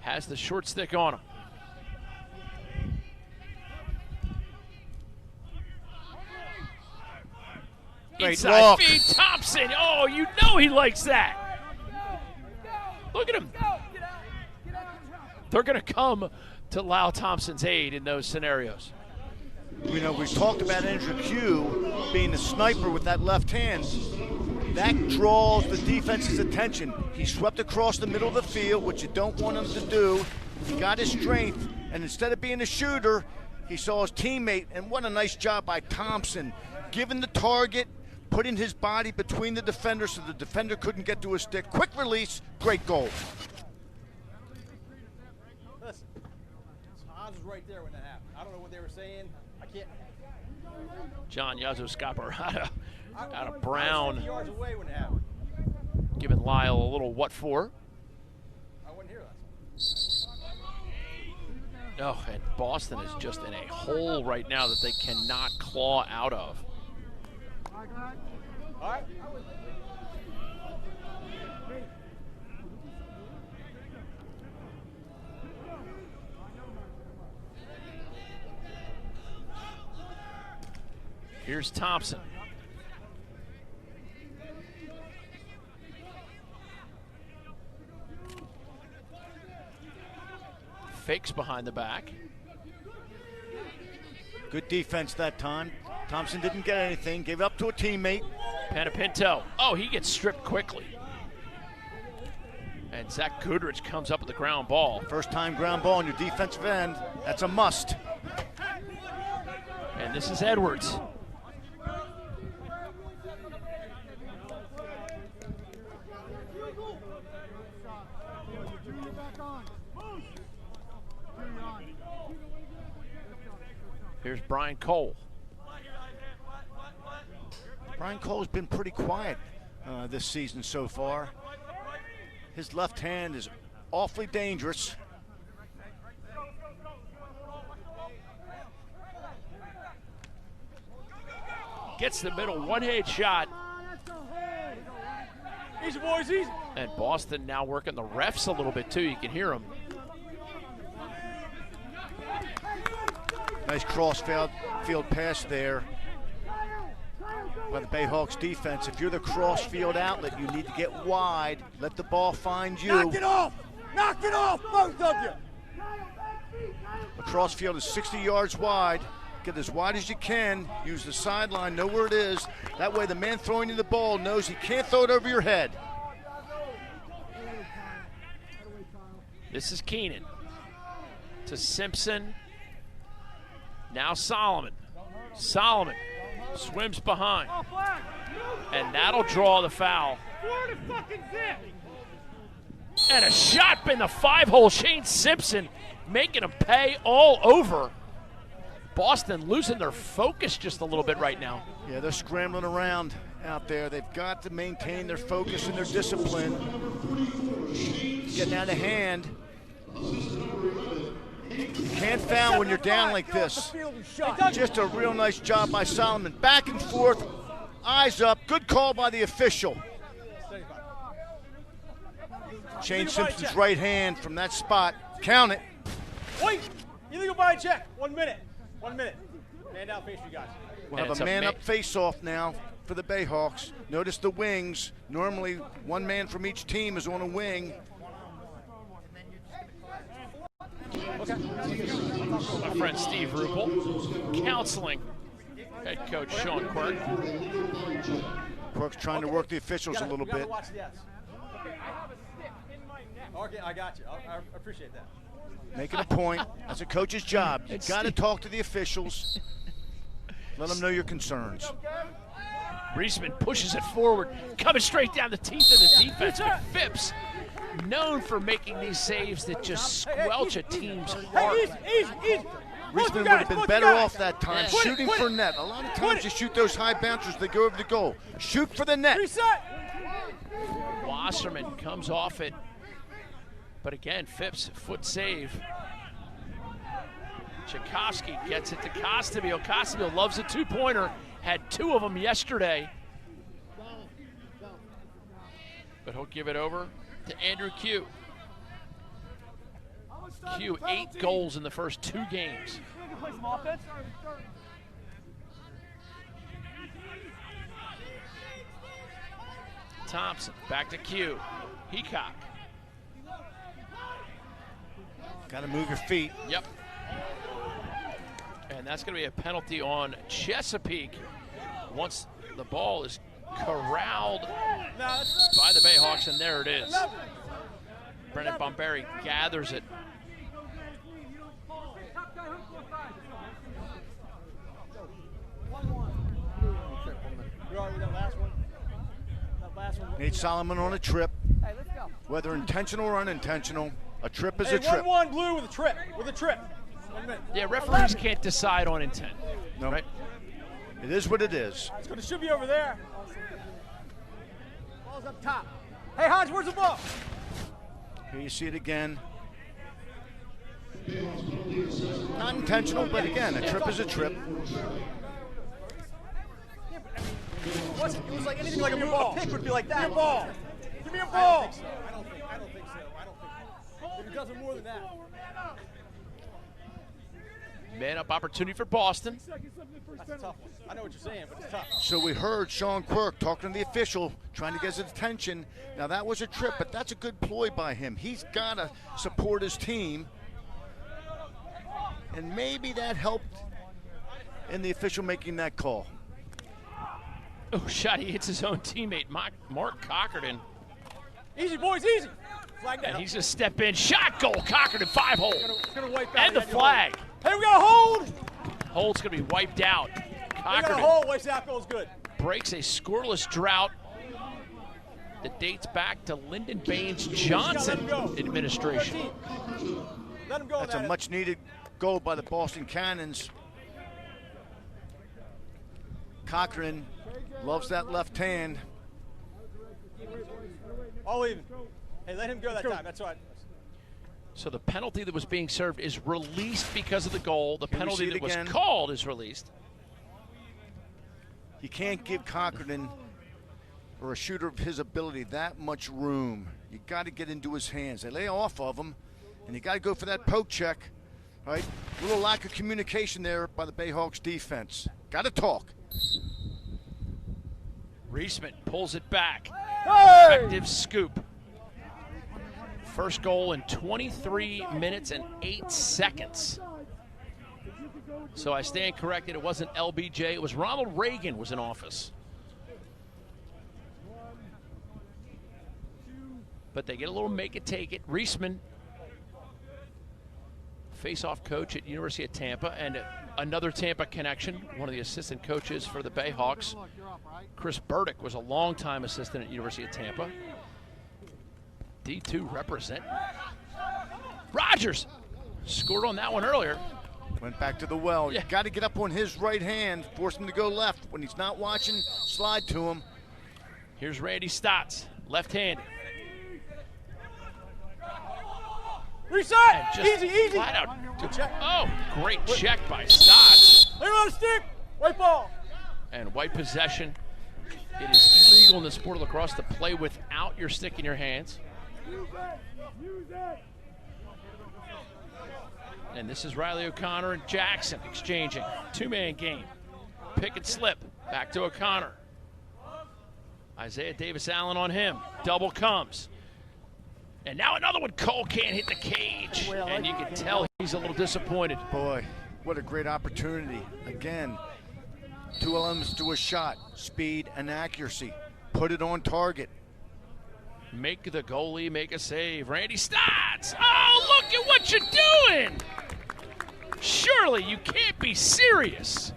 Has the short stick on him. Great Inside walk. feed, Thompson. Oh, you know he likes that. Look at him. They're going to come to Lyle Thompson's aid in those scenarios. You know, we talked about Andrew Q being a sniper with that left hand. That draws the defense's attention. He swept across the middle of the field, which you don't want him to do. He got his strength, and instead of being a shooter, he saw his teammate, and what a nice job by Thompson. Giving the target, putting his body between the defenders so the defender couldn't get to his stick. Quick release, great goal. Listen, Hans was right there when that happened. I don't know what they were saying. I can't. John Yazoo Scaparata out of I was Brown 50 yards away when it happened. giving Lyle a little what for. I wasn't here last Oh, and Boston is just in a hole right now that they cannot claw out of. All right. Here's Thompson. Fakes behind the back. Good defense that time. Thompson didn't get anything, gave up to a teammate. Panepinto. Oh, he gets stripped quickly. And Zach Goodrich comes up with the ground ball. First time ground ball on your defensive end. That's a must. And this is Edwards. Here's Brian Cole. Brian Cole's been pretty quiet this season so far. His left hand is awfully dangerous. Gets the middle, one-hand shot. Easy, boys, easy. And Boston now working the refs a little bit too. You can hear them. Nice cross-field pass there by the Bayhawks defense. If you're the cross-field outlet, you need to get wide. Let the ball find you. Knock it off! Knock it off, both of you! The cross-field is 60 yards wide. Get as wide as you can. Use the sideline, know where it is. That way the man throwing you the ball knows he can't throw it over your head. This is Keenan to Simpson. Now Solomon. Solomon swims behind. And that'll draw the foul. And a shot in the 5-hole. Shane Simpson making him pay all over. Boston losing their focus just a little bit right now. Yeah, they're scrambling around out there. They've got to maintain their focus and their discipline. Getting out of hand. You can't foul when you're down like this. Just a real nice job by Solomon. Back and forth, eyes up. Good call by the official. Shane Simpson's right hand from that spot. Count it. Wait! Illegal body check. 1 minute. 1 minute. Man down, face you guys. We'll have a man-up face-off now for the Bayhawks. Notice the wings. Normally, one man from each team is on a wing. My friend Steve Ruppel counseling head coach Sean Quirk. Quirk's trying to work the officials a little bit. Okay, I got you. I appreciate that. Making a point. That's a coach's job. You've got to talk to the officials. Let them know your concerns. Reisman pushes it forward, coming straight down the teeth of the defense. But Phipps, known for making these saves that just squelch a team's heart. Easy. Reisman would have been better off that time shooting for net. A lot of times you shoot those high bouncers, they go over the goal. Shoot for the net. Reset. Wasserman comes off it. But again, Phipps, foot save. Tchaikovsky gets it to Costabile. Costabile loves a two-pointer. Had 2 of them yesterday. But he'll give it over to Andrew Q. Q, 8 goals in the first 2 games. Thompson, back to Q. Heacock. Got to move your feet. Yep. And that's going to be a penalty on Chesapeake once the ball is corralled by the Bayhawks, and there it is. Brennan Bomberi gathers it. Nate Solomon on a trip. Whether intentional or unintentional, a trip is a trip. 1-1 blue with a trip. 1 minute. Yeah, referees can't decide on intent. No. Right? It is what it is. It should be over there. Ball's up top. Hey, Hodge, where's the ball? Here you see it again. Not intentional, but again, a trip is a trip. It was like anything like a pick would be like that. Give me a ball. Give me a ball. I don't think so. I don't think so. If it does it more than that. Man up opportunity for Boston. That's a tough one. I know what you're saying, but it's tough. So we heard Sean Quirk talking to the official, trying to get his attention. Now that was a trip, but that's a good ploy by him. He's got to support his team. And maybe that helped in the official making that call. Oh, shot. He hits his own teammate, Mark Cockerton. Easy, boys, easy. Flag down. And he's just step in. Shot goal. Cockerton, 5-hole. It's gonna wipe out. And the flag. Hey, we got a hold. Hold's going to be wiped out. We got a Cockerton hold. Wipes out, goal's good. breaks a scoreless drought that dates back to Lyndon Baines Johnson administration. Let him go. That's a much-needed goal by the Boston Cannons. Cochran loves that left hand. All even. Hey, let him go that time. That's right. So the penalty that was being served is released because of the goal. The penalty that was again? called is released. You can't give Cochran or a shooter of his ability that much room. You got to get into his hands. They lay off of him, and you got to go for that poke check. Right? A little lack of communication there by the Bayhawks defense. Got to talk. Reisman pulls it back. Hey! Effective scoop. First goal in 23 minutes and 8 seconds. So I stand corrected. It wasn't LBJ. It was Ronald Reagan was in office. But they get a little make it, take it. Reisman, face-off coach at University of Tampa, and another Tampa connection, one of the assistant coaches for the Bayhawks. Chris Burdick was a longtime assistant at University of Tampa. D2 represent. Rogers scored on that one earlier. Went back to the well. Yeah. You got to get up on his right hand, force him to go left. When he's not watching, slide to him. Here's Randy Stotts, left-handed. Reset! Just Easy. flat out. Check. Oh, great check by Stotts. Lay him on the stick. White ball. And white possession. It is illegal in the sport of lacrosse to play without your stick in your hands. And this is Riley O'Connor and Jackson exchanging. Two-man game. Pick and slip. Back to O'Connor. Isaiah Davis-Allen on him. Double comes. And now another one. Cole can't hit the cage. And you can tell he's a little disappointed. Boy, what a great opportunity. Again, two elements to a shot, speed and accuracy. Put it on target. Make the goalie make a save. Randy Stotts. Oh, look at what you're doing. Surely you can't be serious.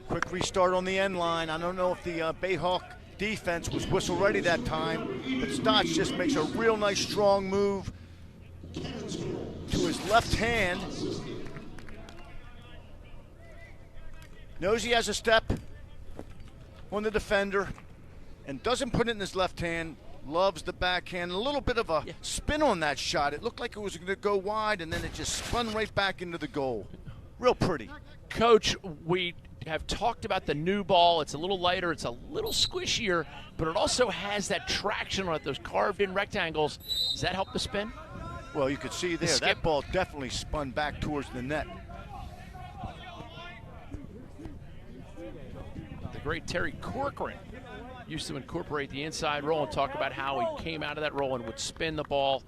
Quick restart on the end line. I don't know if the Bayhawk defense was whistle ready that time, but Stotts just makes a real nice strong move to his left hand. Knows he has a step on the defender and doesn't put it in his left hand. Loves the backhand. A little bit of a spin on that shot. It looked like it was going to go wide, and then it just spun right back into the goal. Real pretty. Coach, we have talked about the new ball. It's a little lighter. It's a little squishier, but it also has that traction on it, those carved-in rectangles. Does that help the spin? Well, you could see there, that ball definitely spun back towards the net. The great Terry Corcoran used to incorporate the inside roll and talk about how he came out of that roll and would spin the ball.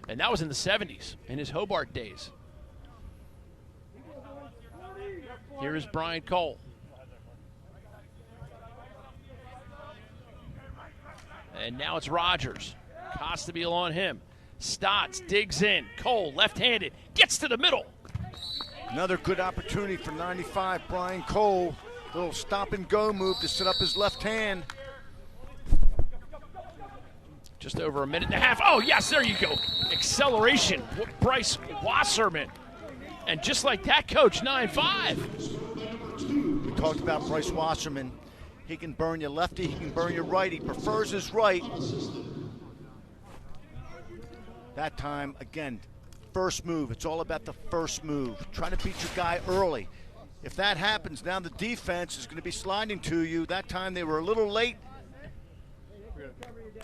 And that was in the 70s, in his Hobart days. Here is Brian Cole. And now it's Rogers. Costabile on him. Stotts digs in. Cole, left-handed, gets to the middle. Another good opportunity for 95, Brian Cole. Little stop-and-go move to set up his left hand. Just over a minute and a half. Oh, yes, there you go. Acceleration. Bryce Wasserman. And just like that, Coach, 9-5. We talked about Bryce Wasserman. He can burn you lefty, he can burn you right. He prefers his right. That time, again, first move. It's all about the first move. Try to beat your guy early. If that happens, now the defense is going to be sliding to you. That time they were a little late.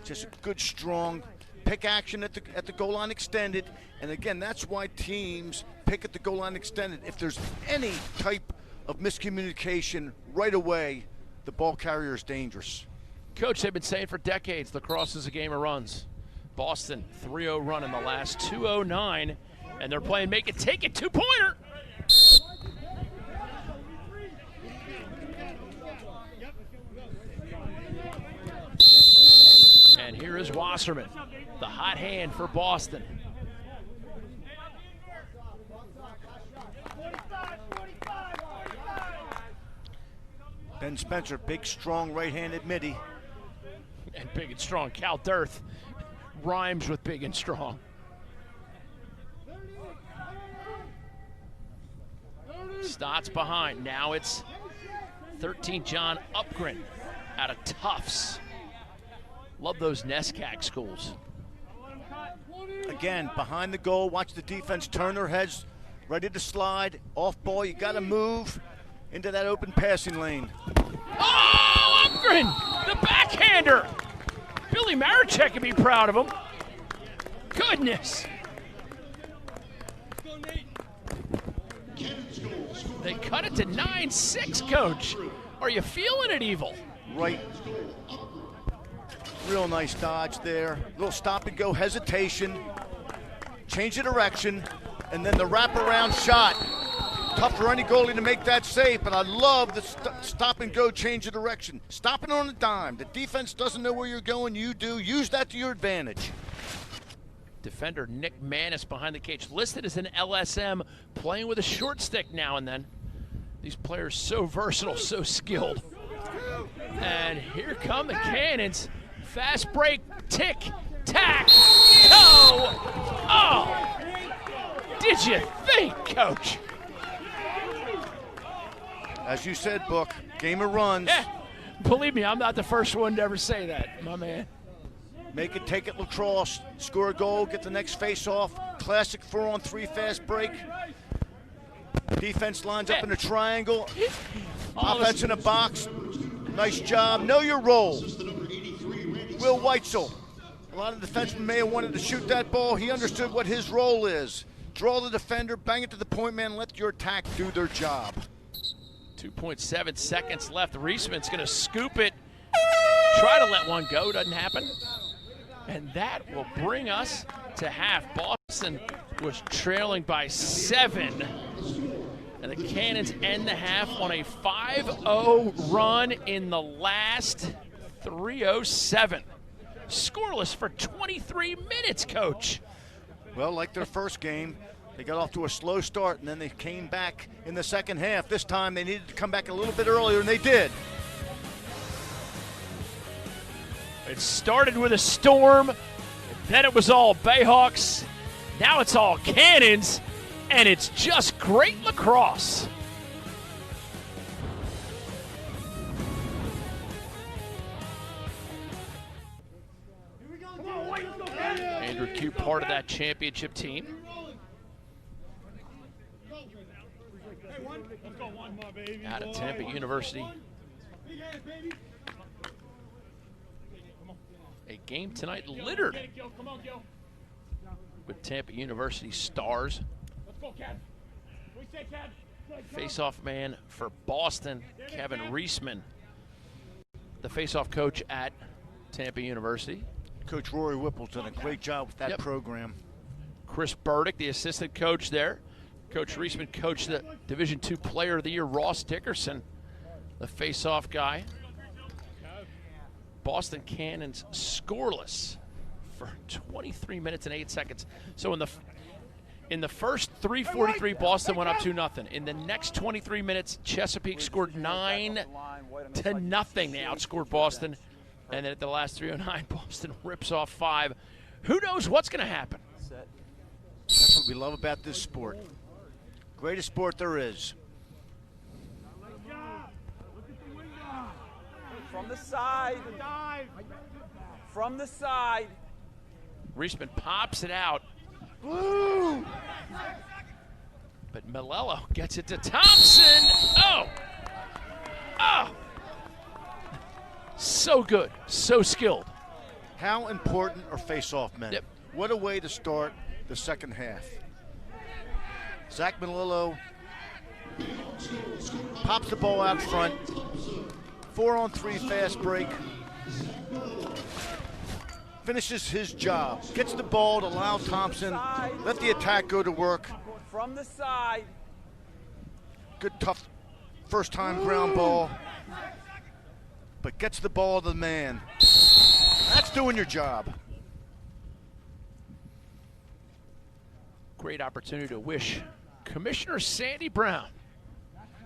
Just a good, strong pick action at the goal line extended. And again, that's why teams pick at the goal line extended. If there's any type of miscommunication right away, the ball carrier is dangerous. Coach, they've been saying for decades, lacrosse is a game of runs. Boston, 3-0 run in the last 2:09, and they're playing make it, take it, two-pointer. And here is Wasserman, the hot hand for Boston. Ben Spencer, big, strong, right-handed midi. And big and strong. Cal Dirth rhymes with big and strong. Stotts behind. Now it's 13 John Upgren out of Tufts. Love those NESCAC schools. Again, behind the goal, watch the defense turn their heads, ready to slide. Off ball, you got to move into that open passing lane. Oh, Upgren, the backhander. Billy Marachek can be proud of him. Goodness. They cut it to 9-6, Coach. Are you feeling it, Evil? Right. Real nice dodge there. Little stop and go hesitation. Change of direction. And then the wraparound shot. Tough for any goalie to make that save, but I love the stop and go change of direction. Stopping on a dime. The defense doesn't know where you're going. You do. Use that to your advantage. Defender Nick Manis behind the cage, listed as an LSM, playing with a short stick now and then. These players so versatile, so skilled. And here come the Cannons. Fast break, tick, tack, toe. Oh! Did you think, Coach? As you said, Book, game of runs. Yeah. Believe me, I'm not the first one to ever say that, my man. Make it, take it lacrosse, score a goal, get the next face-off. Classic 4-on-3 fast break. Defense lines up in a triangle. Offense in a box. Nice job. Know your role. Will Weitzel. A lot of defensemen may have wanted to shoot that ball. He understood what his role is. Draw the defender, bang it to the point man, let your attack do their job. 2.7 seconds left. Reisman's going to scoop it. Try to let one go. Doesn't happen. And that will bring us to half. Boston was trailing by 7. And the Cannons end the half on a 5-0 run in the last 3:07. Scoreless for 23 minutes, Coach. Well, like their first game, they got off to a slow start, and then they came back in the second half. This time they needed to come back a little bit earlier, and they did. It started with a storm, then it was all Bayhawks. Now it's all Cannons, and it's just great lacrosse. Andrew Q, part of that championship team. Out of Tampa University. A game tonight littered with Tampa University stars. Face-off man for Boston, Kevin Reisman, the face-off coach at Tampa University. Coach Rory Whipple's done a great job with that program. Chris Burdick, the assistant coach there. Coach Reisman coached the Division II Player of the Year, Ross Dickerson, the face-off guy. Boston Cannons scoreless for 23 minutes and 8 seconds. So in the first 3:43, Boston went up 2-0. In the next 23 minutes, Chesapeake scored 9-0. They outscored Boston. And then at the last 3:09, Boston rips off 5. Who knows what's going to happen? That's what we love about this sport. Greatest sport there is. From the side. From the side. Reisman pops it out. Woo! But Malello gets it to Thompson. Oh! Oh! So good, so skilled. How important are face-off men? Yep. What a way to start the second half. Zach Malillo pops the ball out front. 4-on-3 fast break. Finishes his job. Gets the ball to Lyle Thompson. Let the attack go to work. From the side. Good, tough first-time ground ball. But gets the ball to the man. That's doing your job. Great opportunity to wish Commissioner Sandy Brown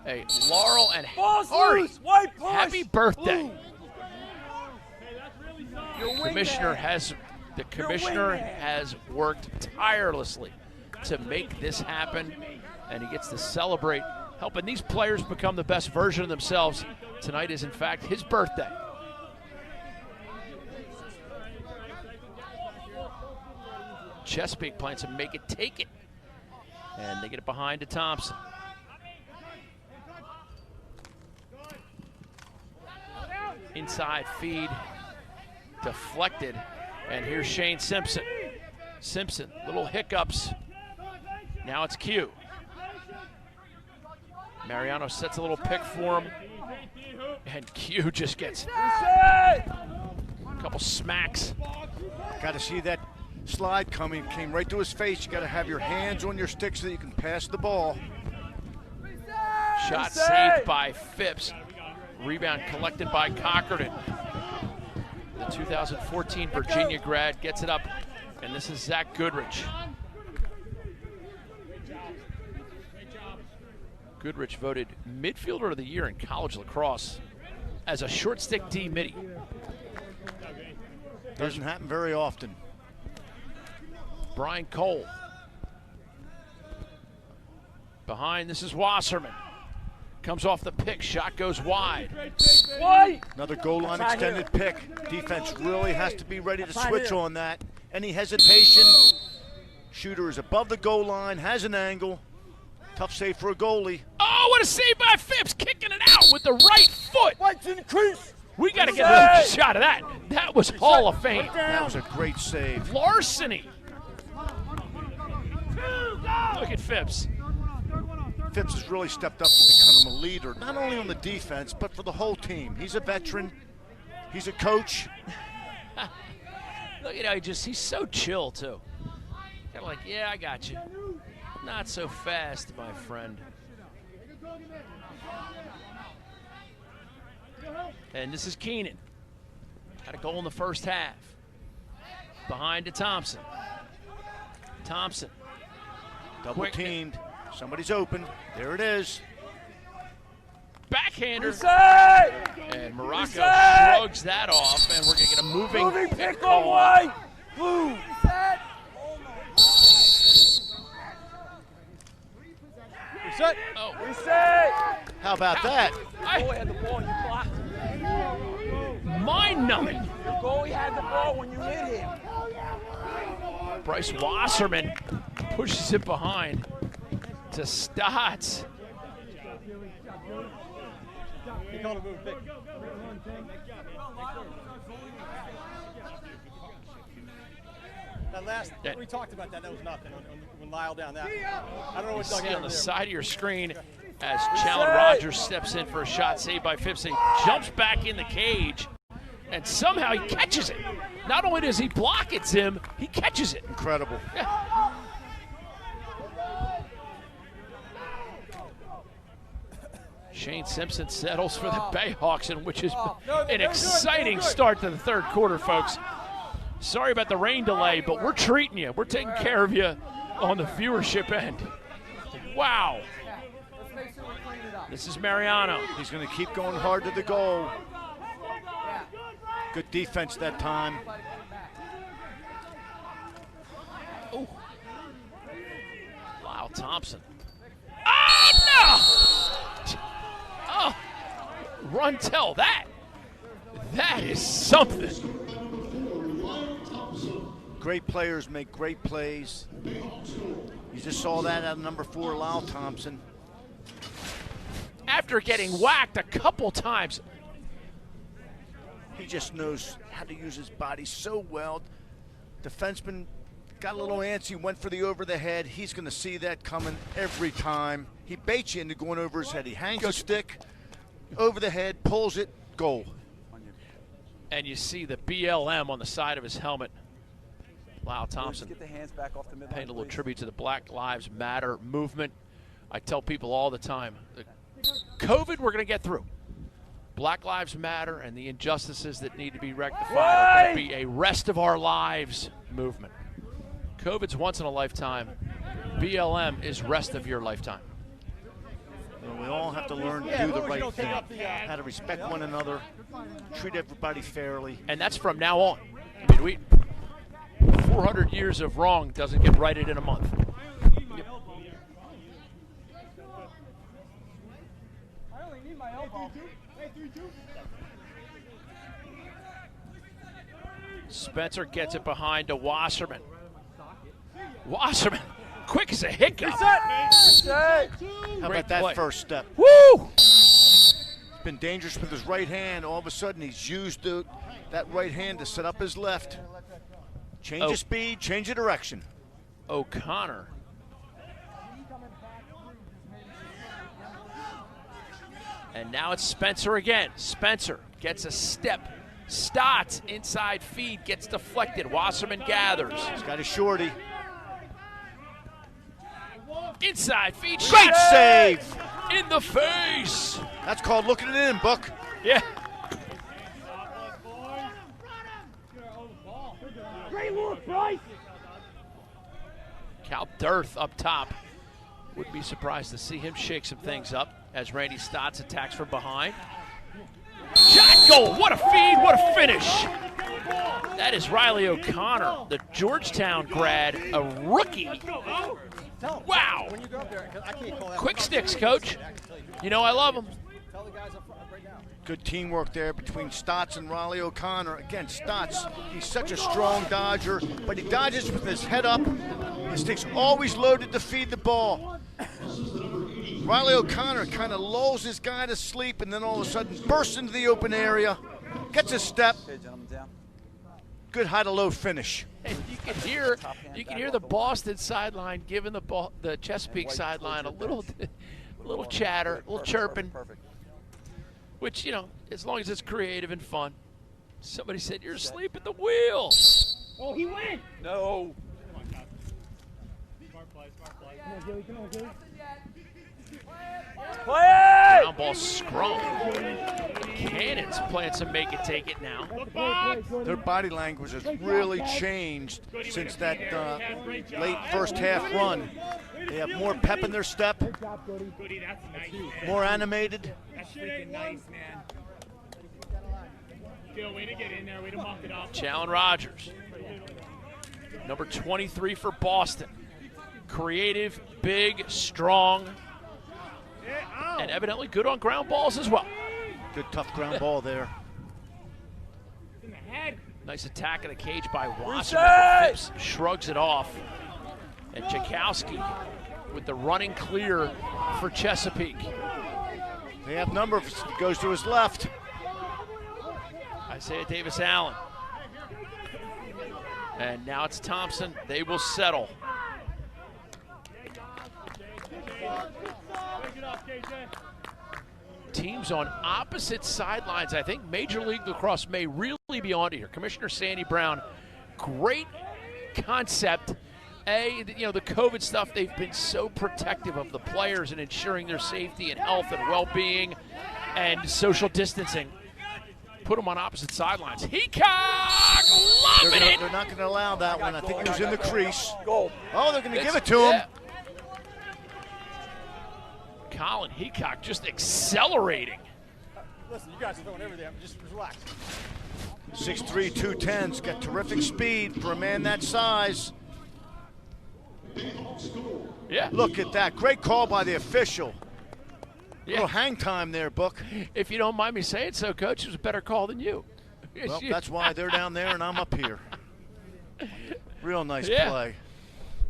a Laurel and Hardy happy birthday. The commissioner has worked tirelessly to make this happen, and he gets to celebrate helping these players become the best version of themselves. Tonight is, in fact, his birthday. Chesapeake playing some make it, take it. And they get it behind to Thompson. Inside feed, deflected. And here's Shane Simpson. Simpson, little hiccups. Now it's Q. Mariano sets a little pick for him. And Q just gets a couple smacks. Got to see that slide coming. Came right to his face. You got to have your hands on your stick so that you can pass the ball. Shot saved by Phipps. Rebound collected by Cockerton. The 2014 Virginia grad gets it up, and this is Zach Goodrich. Goodrich voted midfielder of the year in college lacrosse as a short stick D midi. Doesn't happen very often. Brian Cole. Behind, this is Wasserman. Comes off the pick, shot goes wide. Another goal line extended pick. Defense really has to be ready to switch on that. Any hesitation, shooter is above the goal line, has an angle. Tough save for a goalie. Oh, what a save by Phipps, kicking it out with the right foot. White's in the crease. We got to get a shot of that. That was Hall of Fame. That was a great save. Larceny. Look at Phipps. Phipps has really stepped up to become a leader, not only on the defense, but for the whole team. He's a veteran. He's a coach. Look at how he's so chill, too. Kind of like, yeah, I got you. Not so fast, my friend. And this is Keenan. Had a goal in the first half. Behind to Thompson. Thompson. Double teamed. Somebody's open. There it is. Backhander. And Morocco shrugs that off, and we're going to get a moving pick call. Blue. Reset. Oh. Reset. How about that? Goalie had the ball and you blocked it. Mind-numbing. The goalie had the ball when you hit him. Bryce Wasserman pushes it behind to Stotts. He called a move pick. That last, we talked about that. That was nothing when Lyle down that. I don't know what see on the side of your screen as Challen Rogers steps in for a shot saved by Phipps. He jumps back in the cage, and somehow he catches it. Not only does he block it, Tim, he catches it. Incredible. Yeah. Shane Simpson settles for the Bayhawks, in which is an exciting start to the third quarter, folks. Sorry about the rain delay, but we're treating you. We're taking care of you on the viewership end. Wow. This is Mariano. He's going to keep going hard to the goal. Good defense that time. Oh. Lyle Thompson. Oh, no! Oh, run tell that. That is something. Great players make great plays. You just saw that out of number 4, Lyle Thompson. After getting whacked a couple times. He just knows how to use his body so well. Defenseman got a little antsy, went for the over the head. He's going to see that coming every time. He baits you into going over his head. He hangs a stick over the head, pulls it, goal. And you see the BLM on the side of his helmet. Lyle Thompson Get the hands back off the midline, paying a little please. tribute to the Black Lives Matter movement. I tell people all the time, COVID we're going to get through. Black Lives Matter and the injustices that need to be rectified are going to be a rest of our lives movement. COVID's once in a lifetime. BLM is rest of your lifetime. And we all have to learn to do the right thing, how to respect one another, treat everybody fairly. And that's from now on. I mean, 400 years of wrong doesn't get righted in a month. I only need my elbow. Spencer gets it behind to Wasserman. Wasserman, quick as a hiccup. How about that play. first step? Woo! He's been dangerous with his right hand. All of a sudden, he's used that right hand to set up his left. Change of speed, change of direction. O'Connor. And now it's Spencer again. Spencer gets a step. Stotts inside feed, gets deflected. Wasserman gathers. He's got a shorty. Inside feed. Great shot save. In the face. That's called looking it in, Buck. Yeah. Great look, Bryce. Cal Dirth up top. Wouldn't be surprised to see him shake some things up as Randy Stotts attacks from behind. Shot goal. What a feed. What a finish. That is Riley O'Connor, the Georgetown grad, a rookie. Wow. When you go up there, 'cause I can't call that. Quick sticks, coach. You know I love him. Tell the guys up front right now. Good teamwork there between Stotts and Riley O'Connor. Again, Stotts, he's such a strong dodger, but he dodges with his head up. His stick's always loaded to feed the ball. Riley O'Connor kind of lulls his guy to sleep and then all of a sudden bursts into the open area, gets a step. Okay, gentlemen, down. Good high to low finish. And you can hear the Boston sideline giving the Chesapeake sideline a little chatter, a little chirping, Perfect. which, you know, as long as it's creative and fun. Somebody said you're asleep at the wheel. Oh, he went. No. Come on, Gilly. Come on, Gilly. Play! Ground ball scrum. Cannon's playing some make it take it now. Their body language has really changed since that late first half run. They have more pep in their step, Goody, that's nice, man. more animated. That's freaking nice, man. Good way to get in there, way to muck it up. Challen Rogers. Number 23 for Boston. Creative, big, strong, and evidently good on ground balls as well. Good tough ground ball there. In the head. Nice attack in the cage by Wasserman. Reset! Phipps shrugs it off. And Jakowski with the running clear for Chesapeake. They have numbers. Goes to his left. Isaiah Davis-Allen. And now it's Thompson. They will settle. Teams on opposite sidelines. I think Major League Lacrosse may really be on here. Commissioner Sandy Brown, great concept. The COVID stuff, they've been so protective of the players and ensuring their safety and health and well-being and social distancing. Put them on opposite sidelines. Heacock, loving it. They're not going to allow that one. I think he was in the crease. Goal. Oh, they're going to give it to him. Colin Heacock just accelerating. Listen, you guys are throwing everything. Just relax. 6'3", 210's got terrific speed for a man that size. Yeah. Look at that. Great call by the official. Yeah. Little hang time there, Book. If you don't mind me saying so, Coach, it was a better call than you. Well, that's why they're down there and I'm up here. Real nice Yeah. play.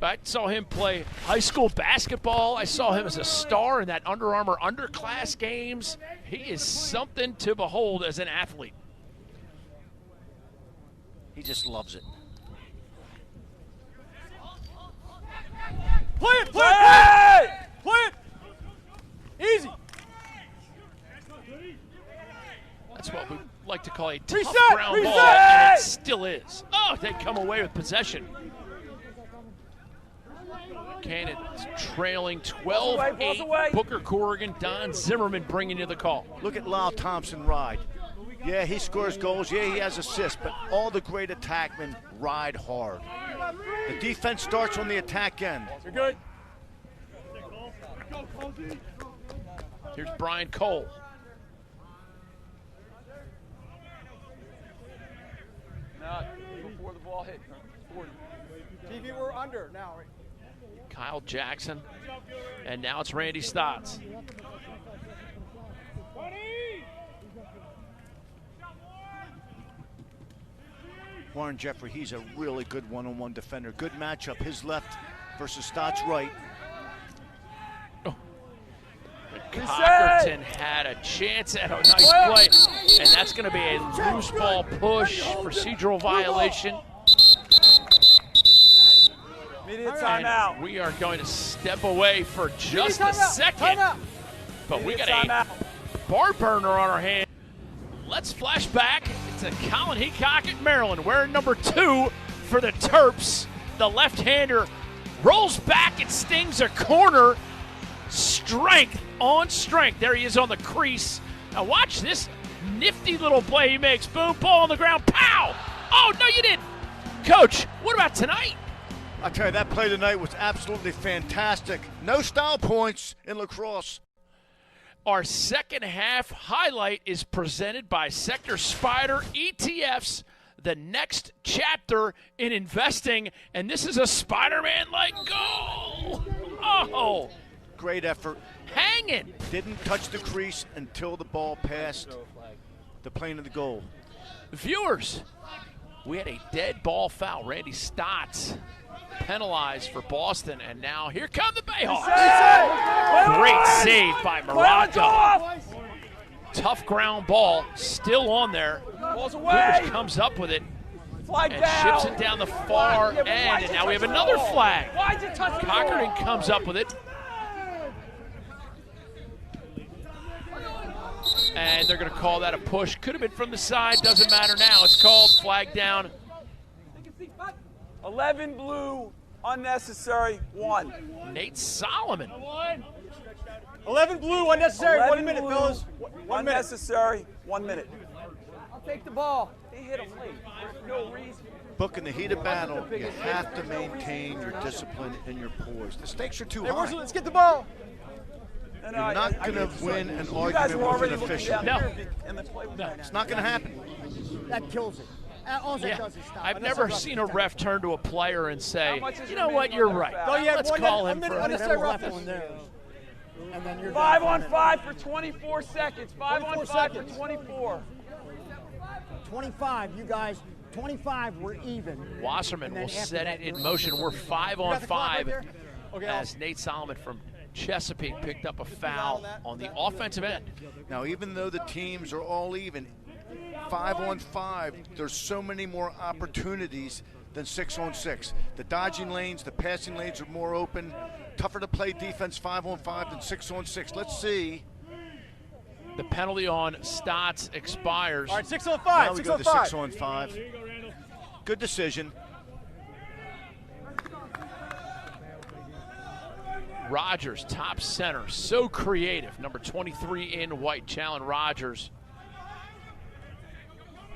I saw him play high school basketball. I saw him as a star in that Under Armour underclass games. He is something to behold as an athlete. He just loves it. Play it! Play it! Play it! Easy. That's what we like to call a tough Reset! ground ball, Reset! and it still is. Oh, they come away with possession. Cannon's trailing 12-8. Booker Corrigan, Don Zimmerman bringing you the call. Look at Lyle Thompson ride. Yeah, he scores goals. Yeah, he has assists, but all the great attackmen ride hard. The defense starts on the attack end. You're good. Here's Brian Cole. Not before the ball hit. 40. TV, we're under now. Right? Kyle Jackson. And now it's Randy Stotts. Warren Jeffrey, he's a really good one-on-one defender. Good matchup, his left versus Stott's right. Cockerton had a chance at a nice play, and that's going to be a loose ball push, procedural violation. Immediate timeout. And we are going to step away for just a second, but we got a bar burner on our hands. Let's flash back to Colin Heacock at Maryland, wearing number 2 for the Terps. The left-hander rolls back and stings a corner. Strength on strength. There he is on the crease. Now watch this nifty little play he makes. Boom, ball on the ground. Pow! Oh, no, you didn't. Coach, what about tonight? I tell you, that play tonight was absolutely fantastic. No style points in lacrosse. Our second half highlight is presented by Sector Spider ETFs, the next chapter in investing, and this is a Spider-Man-like goal. Oh, Great effort. hanging. Didn't touch the crease until the ball passed the plane of the goal. Viewers, we had a dead ball foul. Randy Stotts penalized for Boston, and now here come the Bayhawks. Great save by Morocco. Tough ground ball, still on there. Ball's away. Goodrich comes up with it Flag and down. ships it down the far end, and now we have another flag. Why'd you touch the ball? Cockerton comes up with it. And they're going to call that a push. Could have been from the side, doesn't matter now. It's called, flag down. 11 blue, unnecessary, 1. Nate Solomon. 11 blue, unnecessary, 11 1 minute, blue, fellas. 1 minute. unnecessary, 1 minute. I'll take the ball. He hit him late. There's no reason. Book, in the heat of battle, you have to maintain your discipline and your poise. The stakes are too high. Let's get the ball. You're not going to win an You guys argument were with already an looking official. down No. here, and the play was No. back. It's not going to happen. That kills it. All it Yeah. does is stop. I've never seen a ref turn to a player and say, much is you know what, remaining you're on that right. foul? Oh, yeah, Let's one call minute- him a minute for unnecessary it. roughness. One there. And then you're 5 down on for a 5 for 24 seconds. 5 on 24 5 for seconds. 24. 25, you guys. 25, we're even. Wasserman And then will after set that, it in you're motion. under We're 30. 5 You on got the clock right 5 there? Okay, as Nate Solomon from Chesapeake picked up a foul on the offensive end. Now, even though the teams are all even, 5 on 5, there's so many more opportunities than 6 on 6. The dodging lanes, the passing lanes are more open. Tougher to play defense 5 on 5 than 6 on 6. Let's see. The penalty on Stotts expires. All right, 6 on Now 5. we 6 go on to 5. 6 on 5. Good decision. Rogers, top center, so creative. Number 23 in white, Challen Rogers.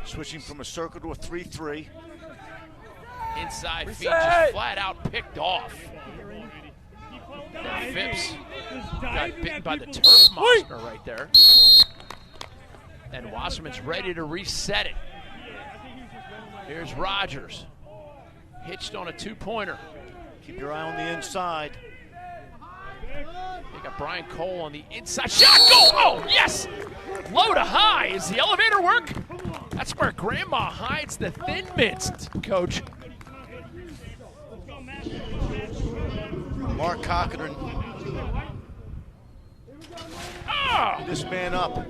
Switching from a circle to a 3-3. Inside feet, Reset. just flat out picked off. And Phipps got bitten by the turf monster right there. And Wasserman's ready to reset it. Here's Rogers. Hitched on a 2-pointer. Keep your eye on the inside. They got Brian Cole on the inside. Shot, goal! Oh, yes! Low to high. Is the elevator work? That's where Grandma hides the Thin Mints, Coach. Mark Cochran. This man up.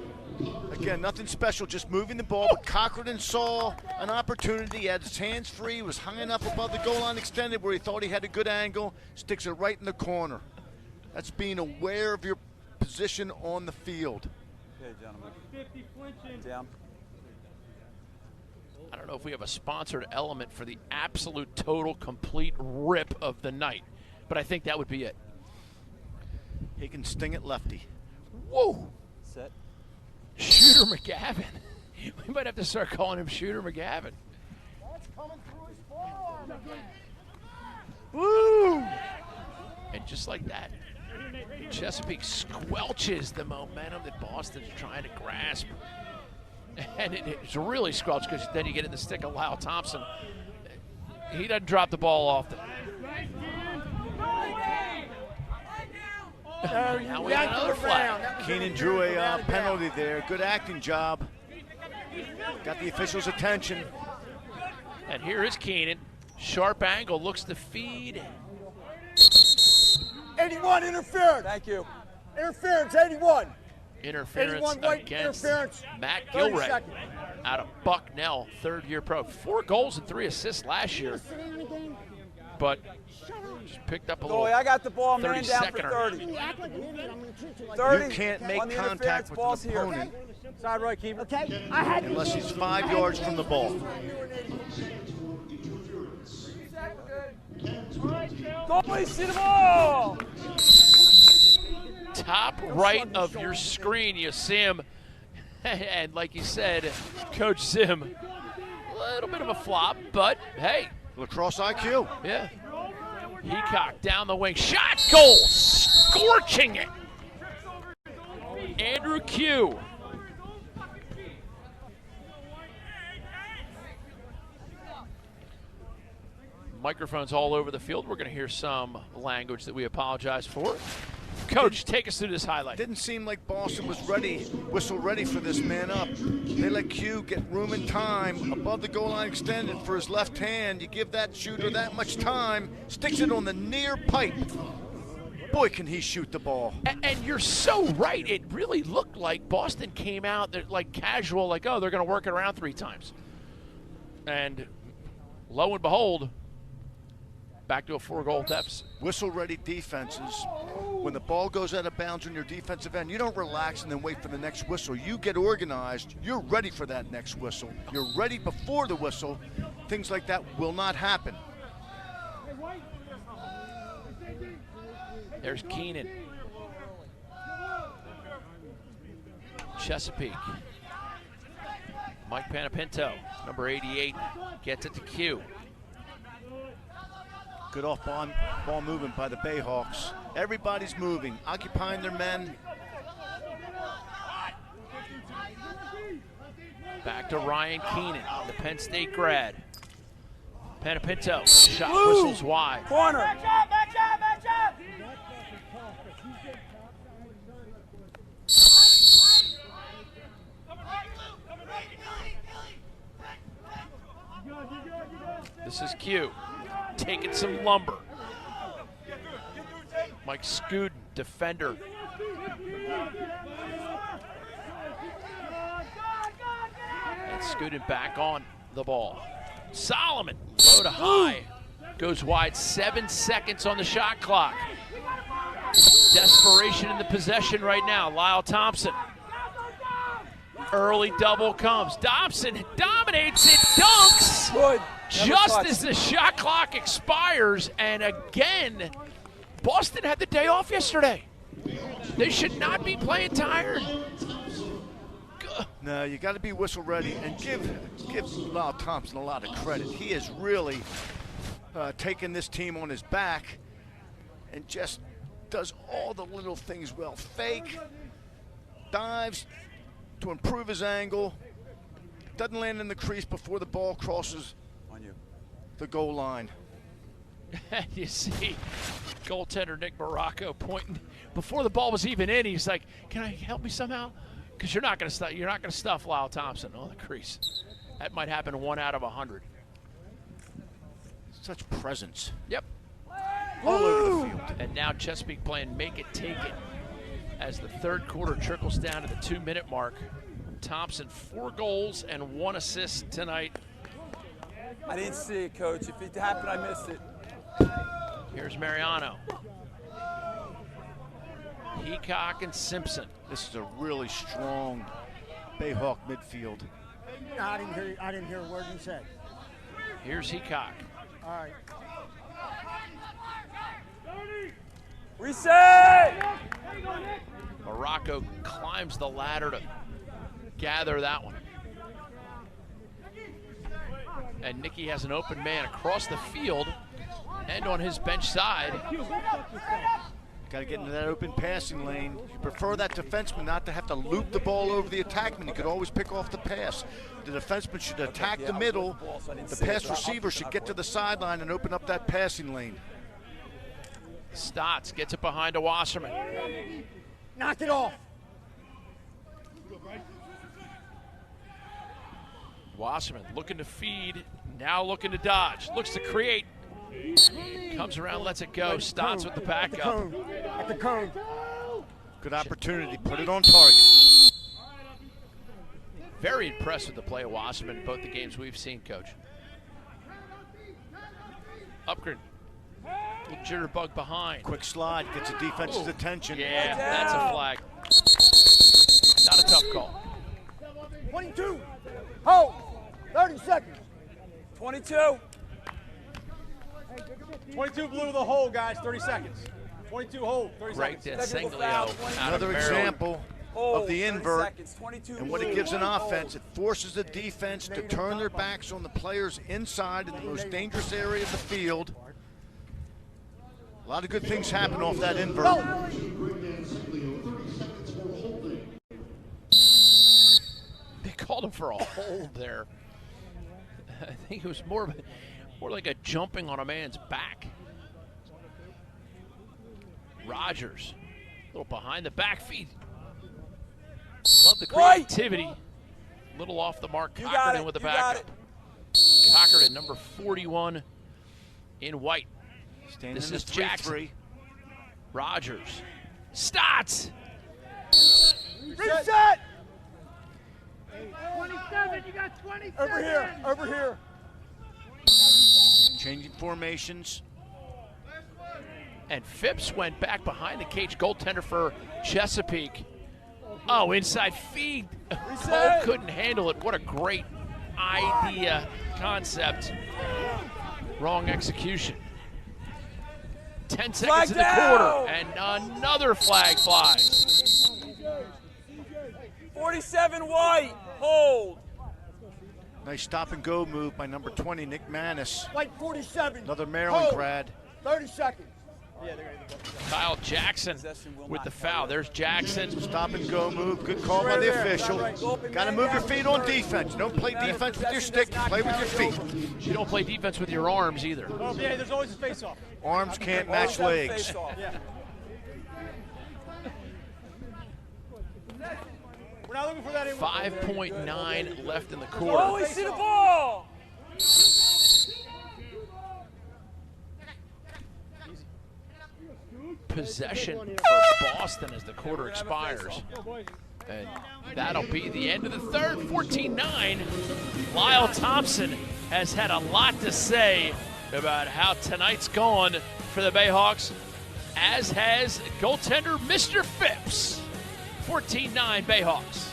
Again, nothing special, just moving the ball, but Cochran saw an opportunity, had his hands free, was hanging up above the goal line extended where he thought he had a good angle, sticks it right in the corner. That's being aware of your position on the field. Okay, gentlemen. Down. I don't know if we have a sponsored element for the absolute total complete rip of the night, but I think that would be it. He can sting it lefty. Whoa! Set. Shooter McGavin. We might have to start calling him Shooter McGavin. Woo! And just like that, Chesapeake squelches the momentum that Boston's trying to grasp. And it's really squelched because then you get in the stick of Lyle Thompson. He doesn't drop the ball often. Now we have another flag. Keenan drew a penalty there. Good acting job. Got the official's attention. And here is Keenan. Sharp angle, looks to feed. 81 interference. Thank you. Interference, 81. Interference 81 white against interference. Matt 30 Gilray seconds. out of Bucknell, third-year pro. 4 goals and 3 assists last year, but just picked up a little. Goalie, I got the ball, man, down for 30-seconder. 30. You act like an idiot, I'm going to treat you like 30. You can't make On the contact interference, with ball's an here. opponent Side right, keeper. Okay, I had unless he's 5 yards from the ball. Goalie, see the ball! Top right of your screen, you see him. And like you said, Coach Zim, a little bit of a flop, but hey. Lacrosse IQ. Yeah. Heacock down the wing. Shot, goal, scorching it. Andrew Q. Microphones all over the field. We're going to hear some language that we apologize for. Coach, take us through this highlight. Didn't seem like Boston was ready, whistle ready for this man up. They let Q get room and time above the goal line extended for his left hand. You give that shooter that much time, sticks it on the near pipe. Boy, can he shoot the ball. And you're so right. It really looked like Boston came out like casual, like, oh, they're going to work it around 3 times. And lo and behold, back to a 4-goal deficit. Whistle-ready defenses, when the ball goes out of bounds on your defensive end, you don't relax and then wait for the next whistle. You get organized. You're ready for that next whistle. You're ready before the whistle. Things like that will not happen. There's Keenan. Chesapeake. Mike Panapinto, number 88, gets it to Q. Good off-ball movement by the Bayhawks. Everybody's moving, occupying their men. Back to Ryan Keenan, the Penn State grad. Panapinto, shot whistles wide. Corner. Match up, match up, match up. This is Q, taking some lumber. Mike Scudin, defender. And Scudin back on the ball. Solomon, low to high, goes wide. 7 seconds on the shot clock. Desperation in the possession right now. Lyle Thompson. Early double comes. Dobson dominates it, dunks. Good. Just as the shot clock expires, and again, Boston had the day off yesterday. They should not be playing tired. No, you got to be whistle ready and give Lyle Thompson a lot of credit. He has really taken this team on his back and just does all the little things well. Fake, dives to improve his angle, doesn't land in the crease before the ball crosses the goal line. You see goaltender Nick Baracco pointing before the ball was even in. He's like, "Can I help me somehow?" Because you're not going to stuff Lyle Thompson on the crease. That might happen 1 out of 100. Such presence. Yep. all over the field. And now Chesapeake playing make it, take it. As the third quarter trickles down to the 2-minute mark. Thompson, 4 goals and 1 assist tonight. I didn't see it, Coach. If it happened, I missed it. Here's Mariano. Heacock and Simpson. This is a really strong Bayhawk midfield. I didn't hear a word you said. Here's Heacock. All right. Reset! Morocco climbs the ladder to gather that one. And Nicky has an open man across the field and on his bench side. Got to get into that open passing lane. You prefer that defenseman not to have to loop the ball over the attackman. He could always pick off the pass. The defenseman should attack the middle. The pass receiver should get to the sideline and open up that passing lane. Stotts gets it behind a Wasserman. Knock it off. Wasserman looking to feed, now looking to dodge, looks to create. Comes around, lets it go. Stotts with the backup. At the cone. Good opportunity. Put it on target. Very impressed with the play of Wasserman in both the games we've seen, Coach. Upgren. Little jitterbug behind. Quick slide. Gets the defense's attention. Yeah, that's a flag. Not a tough call. 22. Hold. 30 seconds. 22. 22 blew the hole, guys. 30 seconds. 22 hold. 30 Greg seconds. D'Angiglio out of Another Maryland. example of the invert. And what it gives an offense, it forces the defense to turn their backs on the players inside in the most dangerous area of the field. A lot of good things happen off that invert. They called him for a hold there. I think it was more like a jumping on a man's back. Rogers, a little behind the back feet. Love the creativity. Little off the mark. Cockerton with the backup. Cockerton, number 41 in white. This is Jackson. Rogers. Stotts. Reset! 27, you got 27. Over here, over here. Changing formations. And Phipps went back behind the cage. Goaltender for Chesapeake. Oh, inside feed. Cole couldn't handle it. What a great idea, concept. Wrong execution. 10 seconds in the quarter, and another flag flies. 47 white. Hold. Nice stop and go move by number 20, Nick Manis. White 47. Another Maryland Hold. grad. 30 seconds. Kyle Jackson with the foul. There's Jackson. Stop and go move. Good call by the official. Got to move your feet on defense. Don't play defense with your stick. Play with your feet. You don't play defense with your arms either. Oh, yeah, there's always a face-off. Arms can't match legs. Yeah. We're not looking for that. 5.9 left in the Oh, quarter. we see the ball. Possession for Boston as the quarter expires. And that'll be the end of the third, 14-9. Lyle Thompson has had a lot to say about how tonight's gone for the Bayhawks, as has goaltender Mr. Phipps. 14-9 Bayhawks.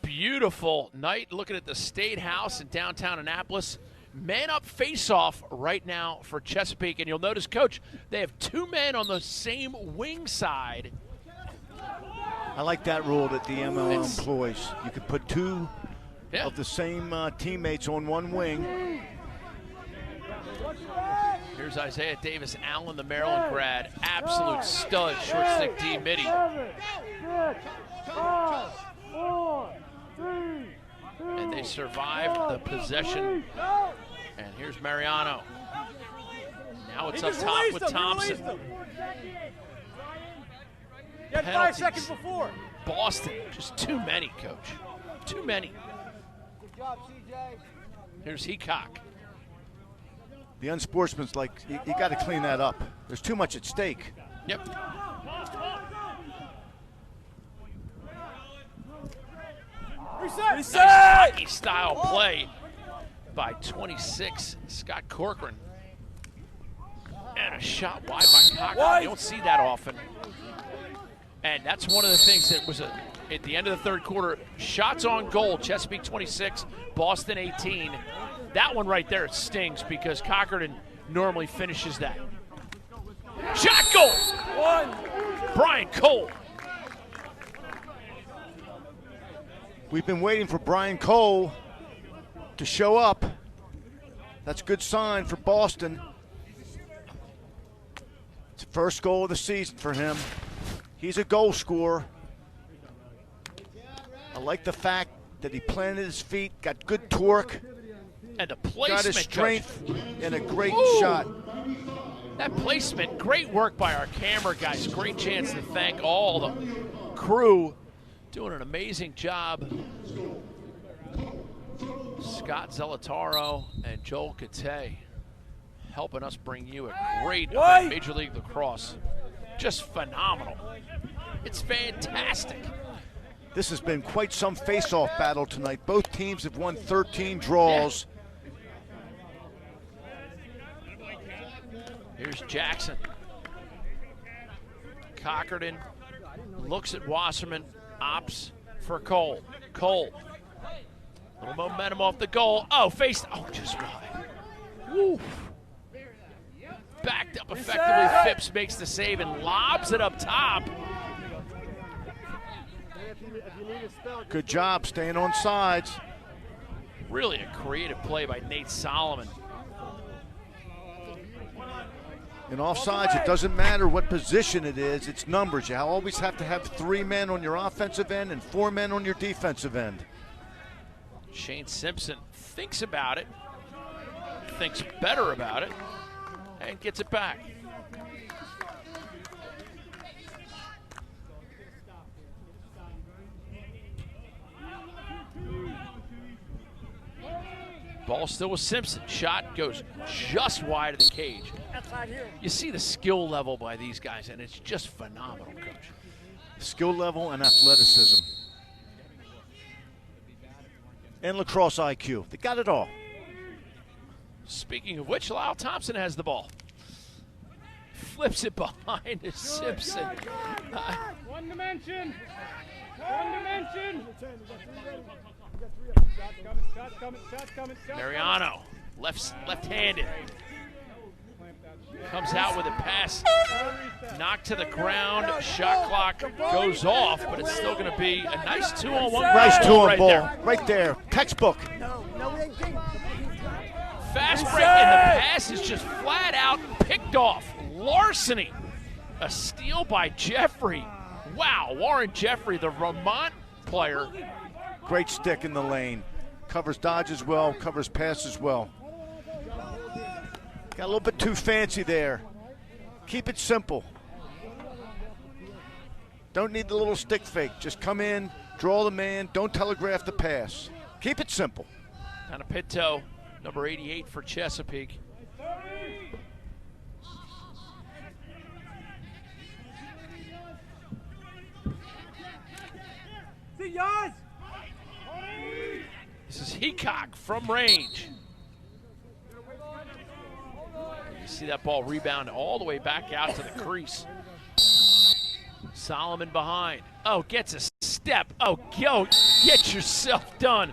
Beautiful night looking at the State House in downtown Annapolis. Man-up face-off right now for Chesapeake. And you'll notice, Coach, they have 2 men on the same wing side. I like that rule that the MLM employs. You could put 2 of the same teammates on one wing. Here's Isaiah Davis Allen, the Maryland grad. Absolute stud, short stick D midi. 7, 6, 5, 4, 3, And they survived the possession. And here's Mariano. Now it's up top with Thompson. You had 5 seconds before. Boston, just too many, Coach. Too many. Good job, CJ. Here's Heacock. The unsportsman's like, you got to clean that up. There's too much at stake. Yep. Reset! Nice hockey style play by 26, Scott Corcoran. And a shot wide by Cochran. You don't see that often. And that's one of the things that was at the end of the third quarter. Shots on goal, Chesapeake 26, Boston 18. That one right there, it stings because Cochran normally finishes that. Shot goal! Brian Cole. We've been waiting for Brian Cole to show up. That's a good sign for Boston. It's the first goal of the season for him. He's a goal scorer. I like the fact that he planted his feet, got good torque, and the placement, got his strength, and a great shot. That placement, great work by our camera guys. Great chance to thank all the crew doing an amazing job. Scott Zellataro and Joel Kate helping us bring you a great Major League Lacrosse. Just phenomenal. It's fantastic. This has been quite some face-off battle tonight. Both teams have won 13 draws. Here's Jackson. Cochran looks at Wasserman, opts for Cole. Cole, little momentum off the goal. Oh, faced, just wide. Woo. Backed up effectively, Phipps makes the save and lobs it up top. Good job staying on sides. Really a creative play by Nate Solomon. In offsides, it doesn't matter what position it is, it's numbers. You always have to have 3 men on your offensive end and 4 men on your defensive end. Shane Simpson thinks about it, thinks better about it, and gets it back. Ball still with Simpson. Shot goes just wide of the cage. You see the skill level by these guys, and it's just phenomenal, Coach. Skill level and athleticism. And lacrosse IQ. They got it all. Speaking of which, Lyle Thompson has the ball. Flips it behind to Simpson. One dimension. One dimension. Mariano, left-handed. Comes out with a pass. Knocked to the ground. Shot clock goes off, but it's still going to be a nice 2-on-1. Nice 2-on ball. There. Right there. Textbook. Fast break, and the pass is just flat out picked off. Larceny. A steal by Jeffrey. Wow, Warren Jeffrey, the Vermont player. Great stick in the lane. Covers dodges well, covers passes well. Got a little bit too fancy there. Keep it simple. Don't need the little stick fake. Just come in, draw the man, don't telegraph the pass. Keep it simple. Pinto, number 88 for Chesapeake. This is Heacock from range. You see that ball rebound all the way back out to the crease. Solomon behind. Oh, gets a step. Oh, go get yourself done.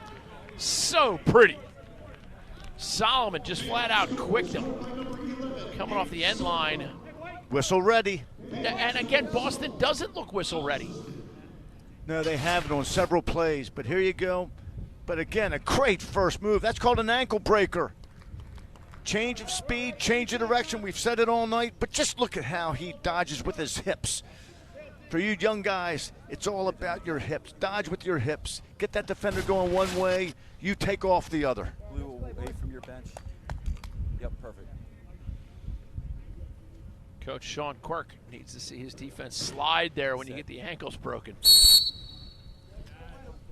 So pretty. Solomon just flat out quicked him. Coming off the end line. Whistle ready. And again, Boston doesn't look whistle ready. No, they have it on several plays, but here you go. But again, a great first move. That's called an ankle breaker. Change of speed, change of direction. We've said it all night, but just look at how he dodges with his hips. For you young guys, it's all about your hips. Dodge with your hips. Get that defender going one way, you take off the other. Blue away from your bench. Yep, perfect. Coach Sean Quirk needs to see his defense slide there when you get the ankles broken.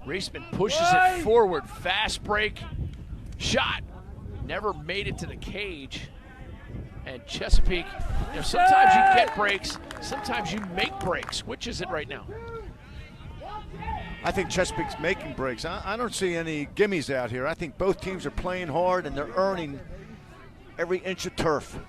Reisman pushes it forward. Fast break. Shot. Never made it to the cage. And Chesapeake, sometimes you get breaks, sometimes you make breaks. Which is it right now? I think Chesapeake's making breaks. I don't see any gimmies out here. I think both teams are playing hard and they're earning every inch of turf.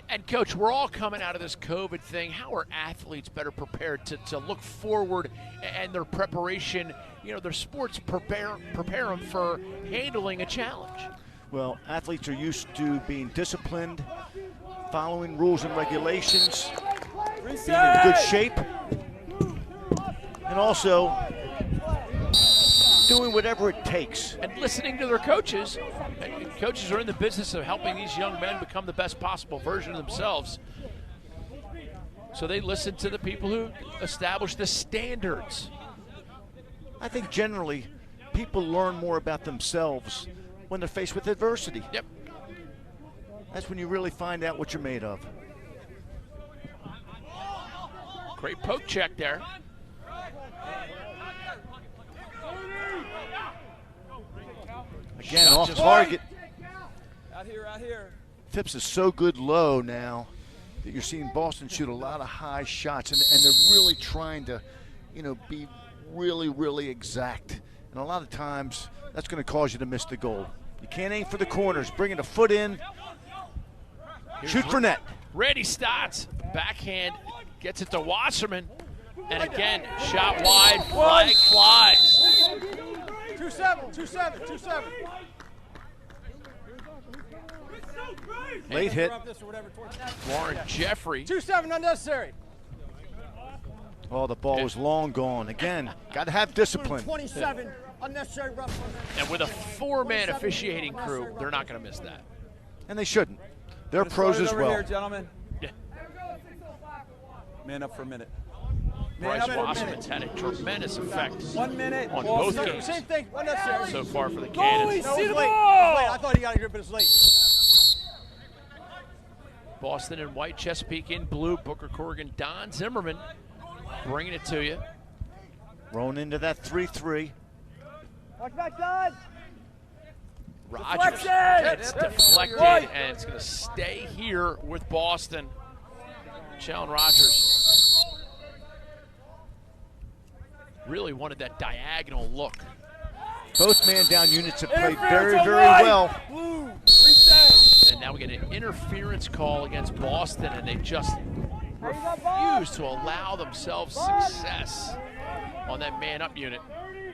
And Coach, we're all coming out of this COVID thing. How are athletes better prepared to look forward and their preparation, their sports prepare them for handling a challenge? Well, athletes are used to being disciplined, following rules and regulations, being in good shape, and also doing whatever it takes. And listening to their coaches. And coaches are in the business of helping these young men become the best possible version of themselves. So they listen to the people who establish the standards. I think generally people learn more about themselves when they're faced with adversity. Yep. That's when you really find out what you're made of. Great poke check there. Again, off target. Out here. Phipps is so good low now that you're seeing Boston shoot a lot of high shots, and they're really trying to, be really, really exact. And a lot of times, that's going to cause you to miss the goal. You can't aim for the corners. Bringing a foot in. Shoot for net. Randy Stotts, backhand, gets it to Wasserman. And again, shot wide, flag flies. 2-7. Late hit. Warren Jeffrey. 2-7, unnecessary. Oh, the ball was long gone. Again, got to have discipline. 27, unnecessary rough. And with a 4-man officiating crew, they're not going to miss that. And they shouldn't. They're pros as well. Here, gentlemen. Yeah. Man up for a minute. Bryce Wasserman's had a tremendous effect 1 minute on both games Same thing, unnecessary. so far for the Cannons. No, it was late. It was late. I thought he got a grip, but it's late. Boston in white, Chesapeake in blue. Booker Corrigan, Don Zimmerman bringing it to you. Rolling into that 3-3. Watch back, Don. Rogers gets deflected, and it's going to stay here with Boston. Challen Rogers really wanted that diagonal look. Both man-down units have played very, very well. And now we get an interference call against Boston, and they just refuse to allow themselves success on that man-up unit.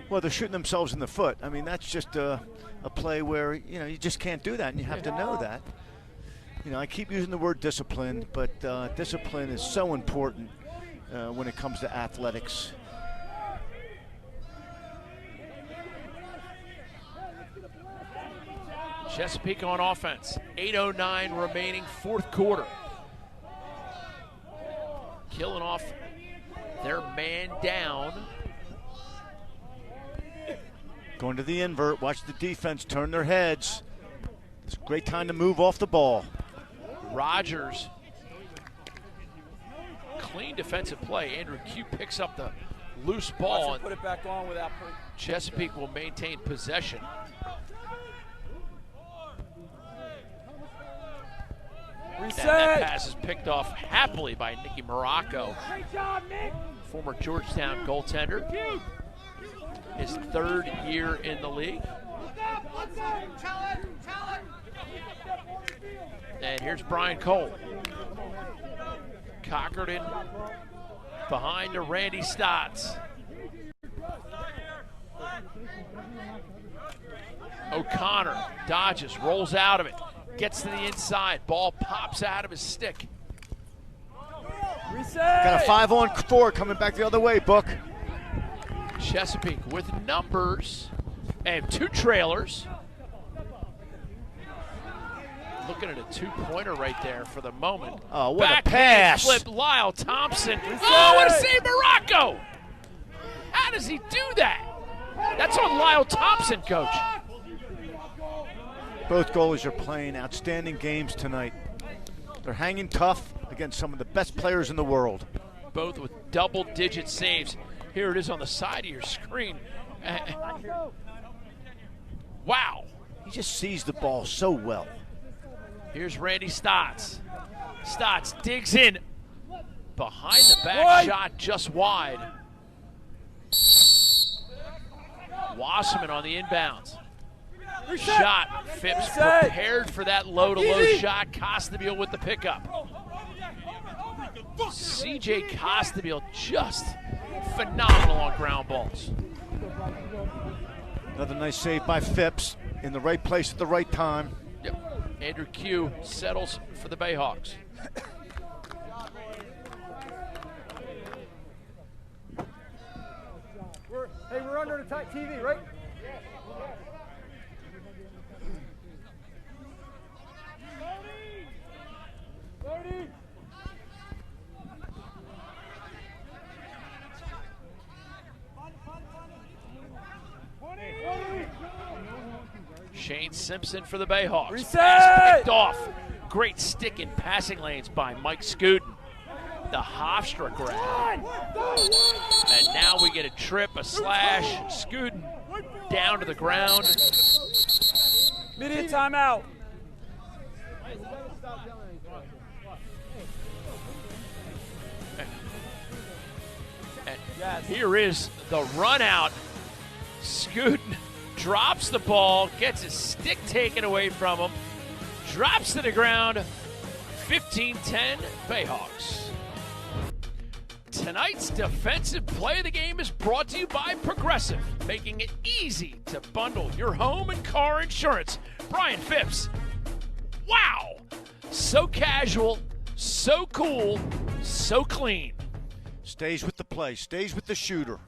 Well, they're shooting themselves in the foot. I mean, that's just a play where, you just can't do that, and you have to know that. I keep using the word discipline, but discipline is so important when it comes to athletics. Chesapeake on offense. 8:09 remaining, fourth quarter. Killing off their man down. Going to the invert. Watch the defense turn their heads. It's a great time to move off the ball. Rogers. Clean defensive play. Andrew Q picks up the loose ball. Put it back on without putting. Chesapeake will maintain possession. Reset. And that pass is picked off happily by Nicky Morocco, former Georgetown goaltender. His third year in the league. And here's Brian Cole. Cockerton behind to Randy Stotts. O'Connor dodges, rolls out of it, gets to the inside. Ball pops out of his stick. Reset. Got a 5-on-4 coming back the other way, Book. Chesapeake with numbers and two trailers. Looking at a two-pointer right there for the moment. Oh, what Backhand a pass. Flip, Lyle Thompson. Oh, what a save, Morocco. How does he do that? That's on Lyle Thompson, Coach. Both goalies are playing outstanding games tonight. They're hanging tough against some of the best players in the world. Both with double-digit saves. Here it is on the side of your screen. Wow. He just sees the ball so well. Here's Randy Stotts. Stotts digs in. Behind the back shot, just wide. Wasserman on the inbounds. Shot. Phipps prepared for that low-to-low shot. Costabile with the pickup. CJ Costabile just phenomenal on ground balls. Another nice save by Phipps in the right place at the right time. Yep. Andrew Q settles for the Bayhawks. We're under the TV, right? Shane Simpson for the Bayhawks. Reset! Pass picked off. Great stick in passing lanes by Mike Scooten. The Hofstra grab. And now we get a trip, a slash. Scooten down to the ground. Immediate timeout. And here is the run out. Scooten drops the ball, gets his stick taken away from him, drops to the ground. 15-10 Bayhawks. Tonight's defensive play of the game is brought to you by Progressive, making it easy to bundle your home and car insurance. Brian Phipps, wow! So casual, so cool, so clean. Stays with the play, stays with the shooter.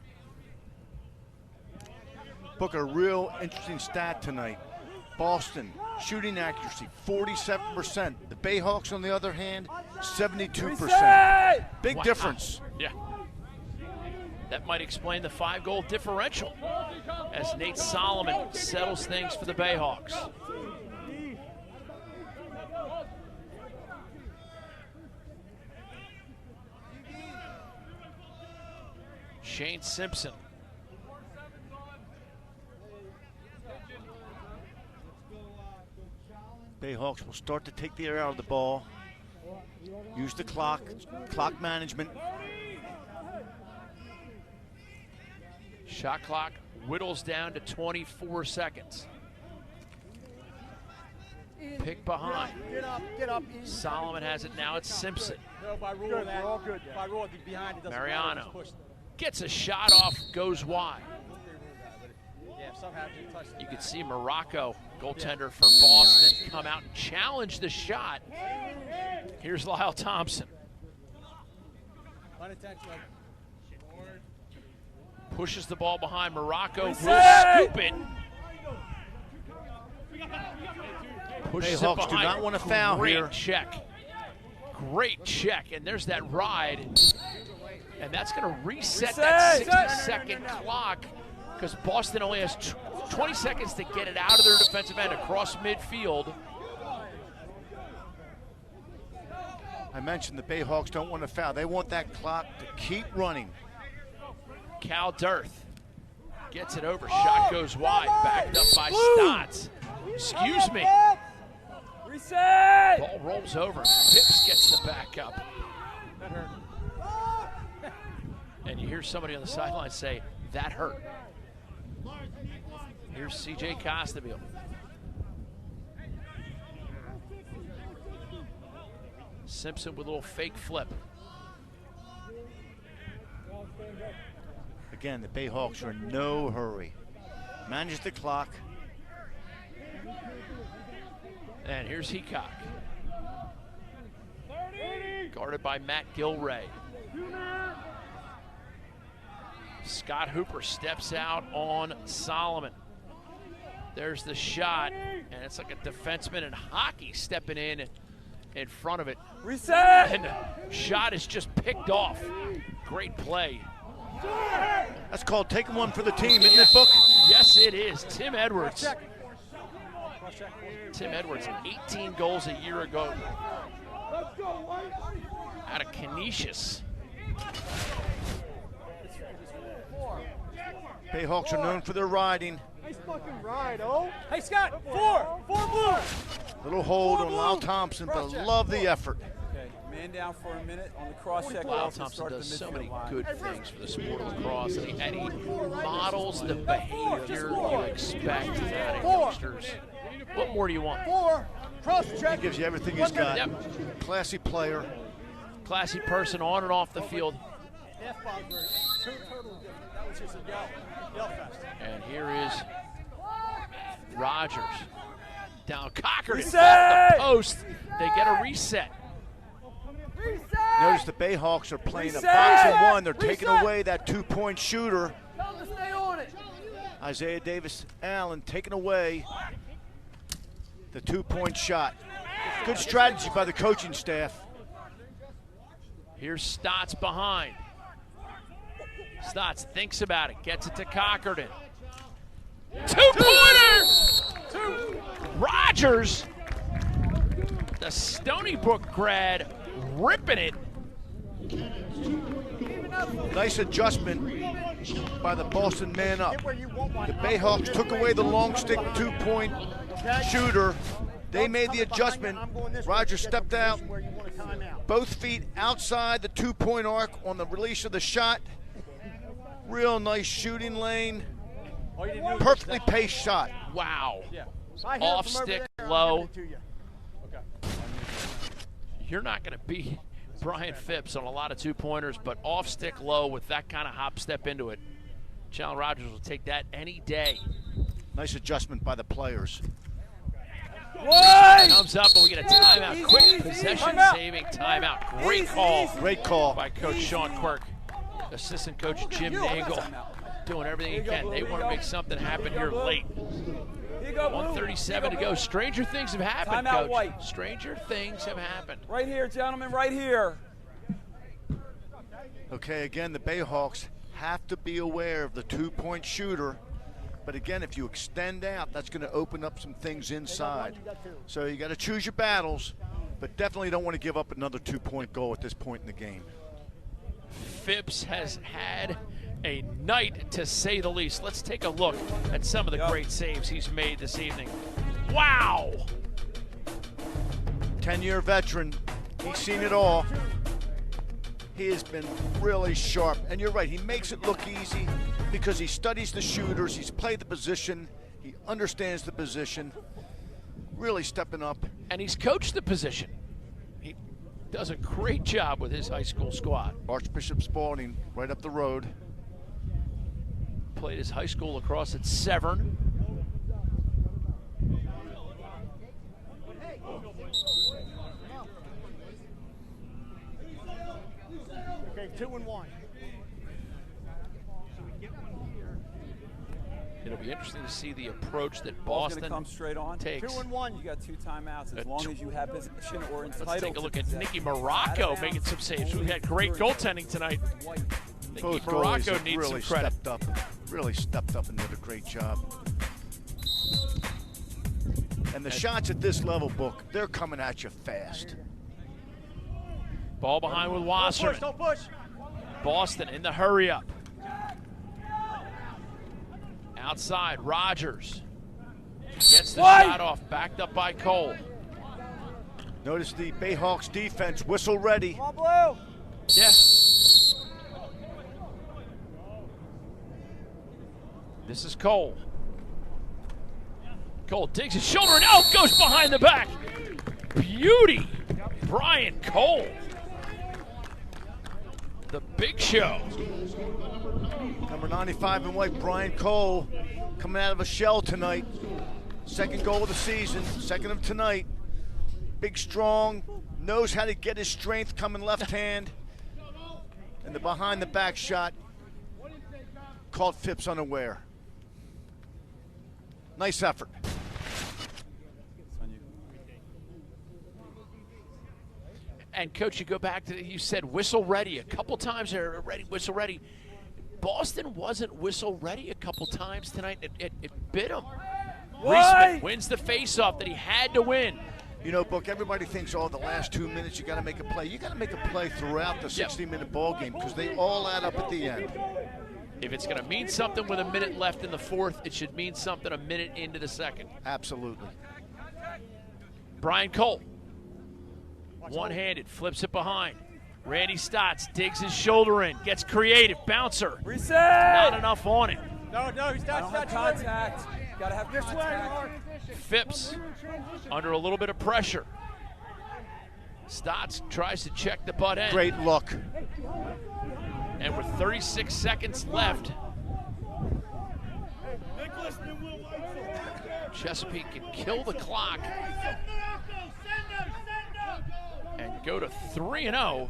Book a real interesting stat tonight. Boston, shooting accuracy, 47%. The Bayhawks, on the other hand, 72%. Big difference. Yeah. That might explain the 5-goal differential as Nate Solomon settles things for the Bayhawks. Shane Simpson. Bayhawks will start to take the air out of the ball. Use the clock management. Shot clock whittles down to 24 seconds. Pick behind. Get up. Solomon has it now. It's Simpson. No, by rule, we're all good. By rule, if he's behind, it doesn't Mariano matter. Push. gets a shot off, goes wide. Yeah, somehow you touched You can see Morocco, goaltender for Boston, come out and challenge the shot. Here's Lyle Thompson. Unintentional. Pushes the ball behind. Morocco will scoop it. Pushes it Bayhawks behind. do not want to foul Great here. check. Great check. And there's that ride. And that's going to reset that 60-second clock because Boston only has 20 seconds to get it out of their defensive end across midfield. I mentioned the Bayhawks don't want to foul. They want that clock to keep running. Cal Dirth gets it over. Shot goes wide. Backed up by Stotts. Excuse me. Reset! Ball rolls over. Phipps gets the back up. That hurt. And you hear somebody on the sideline say, that hurt. Here's CJ Costabile. Simpson with a little fake flip. Again, the Bayhawks are in no hurry. Manage the clock. And here's Heacock. Guarded by Matt Gilray. Scott Hooper steps out on Solomon. There's the shot, and it's like a defenseman in hockey stepping in front of it. Reset! And the shot is just picked off. Great play. That's called taking one for the team, isn't it, Book? Yes, it is. Tim Edwards. Tim Edwards, 18 goals a year ago. Out of Canisius. Bayhawks are known for their riding. Nice fucking ride, oh. Hey, Scott, four blue. Little hold on Lyle Thompson, but I love the effort. Okay, man down for a minute on the cross check. Lyle Thompson does so many good things for the sport of lacrosse, and he models the behavior you expect out of youngsters. What more do you want? 4, cross check. He gives you everything he's got. Yep. Classy player. Classy person on and off the field. F-bombs were 2 totally different. That was just a yell fest. And here is Rogers. Down Cochran off Reset! the post. They get a reset. Notice the Bayhawks are playing a Reset! box and one. They're taking Reset! away that 2-point shooter. Tell them to stay on it. Isaiah Davis Allen taking away the 2-point shot. Good strategy by the coaching staff. Here's Stotts behind. Stotts thinks about it, gets it to Cochran. 2-pointer! Rogers, the Stony Brook grad, ripping it. Nice adjustment by the Boston man up. Get where you want one. The Bayhawks took away the long stick 2-point shooter. They made the adjustment. Rogers stepped out, Where you want a timeout. both feet outside the 2-point arc on the release of the shot. Real nice shooting lane. All you need to do is Perfectly that. paced shot. Wow. Yeah. I hear it Off from over stick, there, low. I'll give it to you. You're not going to beat Brian Phipps on a lot of 2-pointers, but off stick low with that kind of hop step into it. Chandler Rogers will take that any day. Nice adjustment by the players. Comes up and we get a timeout. Quick possession saving timeout. Great call. Great call. By Coach Sean Quirk. Assistant Coach Jim Nagel doing everything he can. They want to make something happen here late. Here you go, Blue. 1:37 to go. Stranger things have happened, Timeout, Coach. White. Stranger things have happened. Right here, gentlemen, right here. Okay, again, the Bayhawks have to be aware of the 2-point shooter. But again, if you extend out, that's going to open up some things inside. So you got to choose your battles, but definitely don't want to give up another 2-point goal at this point in the game. Phipps has had a night, to say the least. Let's take a look at some of the great saves he's made this evening. Wow! 10-year veteran. He's seen it all. He has been really sharp. And you're right, he makes it look easy because he studies the shooters. He's played the position. He understands the position. Really stepping up. And he's coached the position. He does a great job with his high school squad. Archbishop Spalding right up the road. Played his high school lacrosse at Severn. Okay, 2-1. It'll be interesting to see the approach that Ball's Boston gonna come straight on. takes. 2-1. You got 2 timeouts as long as you have possession or entitled. Let's take a look to at possession. Nicky Morocco making some saves. We've had great goaltending tonight. Nicky Both goalies Morocco have needs really some credit. stepped up. Really stepped up and did a great job. And the shots at this level, Book, they're coming at you fast. Ball behind with Don't Wasserman. push, don't push. Boston in the hurry up. Outside, Rogers gets the shot off, backed up by Cole. Notice the Bayhawks defense, whistle ready. Come on, Blue. Yes. This is Cole. Cole digs his shoulder and out goes behind the back. Beauty. Brian Cole. The big show. Number 95 in white, Brian Cole, coming out of a shell tonight. Second goal of the season, second of tonight. Big, strong, knows how to get his strength coming left hand. And the behind the back shot caught Phipps unaware. Nice effort. And Coach, you go back to, you said whistle ready a couple times there, ready, whistle ready. Boston wasn't whistle ready a couple times tonight. It bit him. Reisman wins the faceoff that he had to win. You know, Book, everybody thinks, oh, the last 2 minutes you got to make a play. You got to make a play throughout the 60-minute ball game because they all add up at the end. If it's going to mean something with a minute left in the fourth, it should mean something a minute into the second. Absolutely. Brian Cole. One-handed, flips it behind. Randy Stotts digs his shoulder in, gets creative, bouncer. Reset! Not enough on it. No, he's I don't have contact. Gotta have contact. Phipps under a little bit of pressure. Stotts tries to check the butt end. Great look. And with 36 seconds left, Chesapeake can kill the clock and go to 3-0.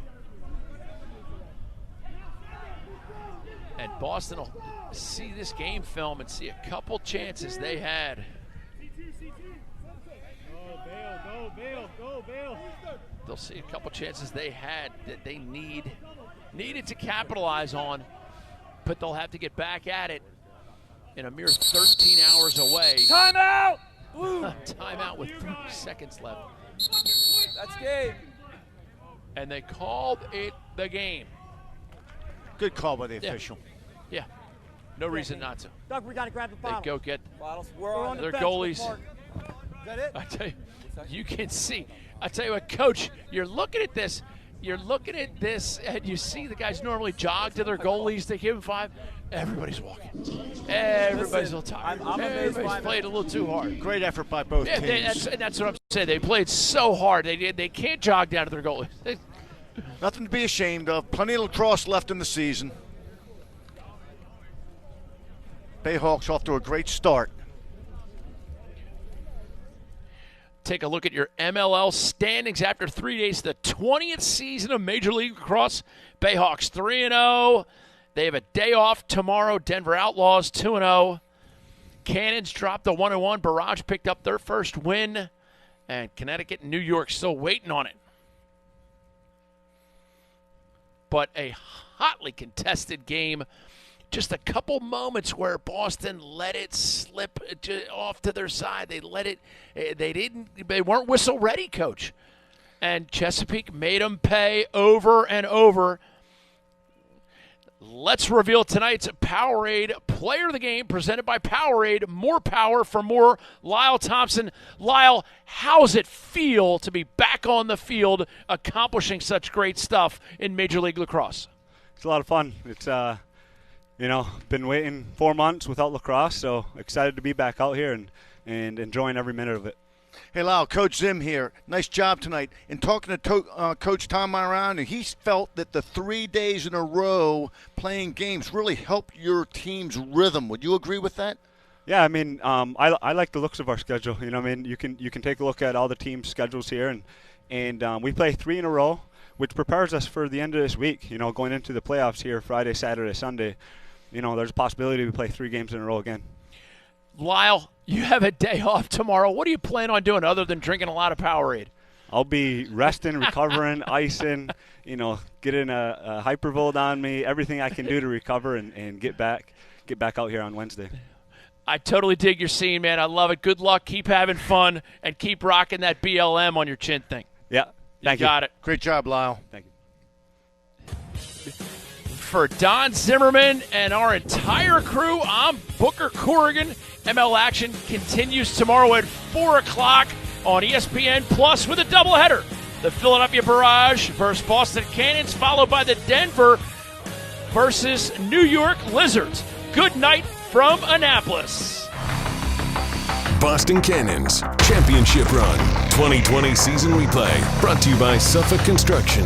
And Boston will see this game film and see a couple chances they had. They'll see a couple chances they had that they needed to capitalize on, but they'll have to get back at it in a mere 13 hours away. Timeout! Timeout with 3 seconds left. That's game. And they called it the game. Good call by the official. Yeah, no reason not to. Doug, we got to grab the They bottle. go get Bottles. We're on their the bench with goalies. Mark. Is that it? I tell you, you can see. I tell you what, Coach, you're looking at this, and you see the guys normally jog to their goalies. They give them 5. Everybody's walking. Everybody's a little tired. I'm amazed Everybody's by played a little too hard. Great effort by both teams. That's what I'm saying. They played so hard. They can't jog down to their goalies. Nothing to be ashamed of. Plenty of lacrosse left in the season. Bayhawks off to a great start. Take a look at your MLL standings after 3 days, the 20th season of Major League Lacrosse. Bayhawks 3-0. They have a day off tomorrow. Denver Outlaws 2-0. Cannons dropped the 1-1. Barrage picked up their first win. And Connecticut and New York still waiting on it. But a hotly contested game. Just a couple moments where Boston let it slip off to their side. They let it. They weren't whistle ready, Coach. And Chesapeake made them pay over and over. Let's reveal tonight's Powerade Player of the Game, presented by Powerade. More power for more. Lyle Thompson. Lyle, how's it feel to be back on the field, accomplishing such great stuff in Major League Lacrosse? It's a lot of fun. It's been waiting 4 months without lacrosse, so excited to be back out here and enjoying every minute of it. Hey, Lyle, Coach Zim here. Nice job tonight. In talking to Coach Tom Marano, he felt that the 3 days in a row playing games really helped your team's rhythm. Would you agree with that? Yeah, I mean, I like the looks of our schedule. You know, I mean, you can take a look at all the team schedules here, and we play 3 in a row, which prepares us for the end of this week. You know, going into the playoffs here, Friday, Saturday, Sunday. You know, there's a possibility we play 3 games in a row again. Lyle, you have a day off tomorrow. What do you plan on doing other than drinking a lot of Powerade? I'll be resting, recovering, icing, getting a Hypervolt on me, everything I can do to recover and get back out here on Wednesday. I totally dig your scene, man. I love it. Good luck. Keep having fun and keep rocking that BLM on your chin thing. Yeah. Thank you. Got it. Great job, Lyle. Thank you. For Don Zimmerman and our entire crew, I'm Booker Corrigan. ML action continues tomorrow at 4 o'clock on ESPN Plus with a doubleheader. The Philadelphia Barrage versus Boston Cannons, followed by the Denver versus New York Lizards. Good night from Annapolis. Boston Cannons Championship Run 2020 season replay brought to you by Suffolk Construction.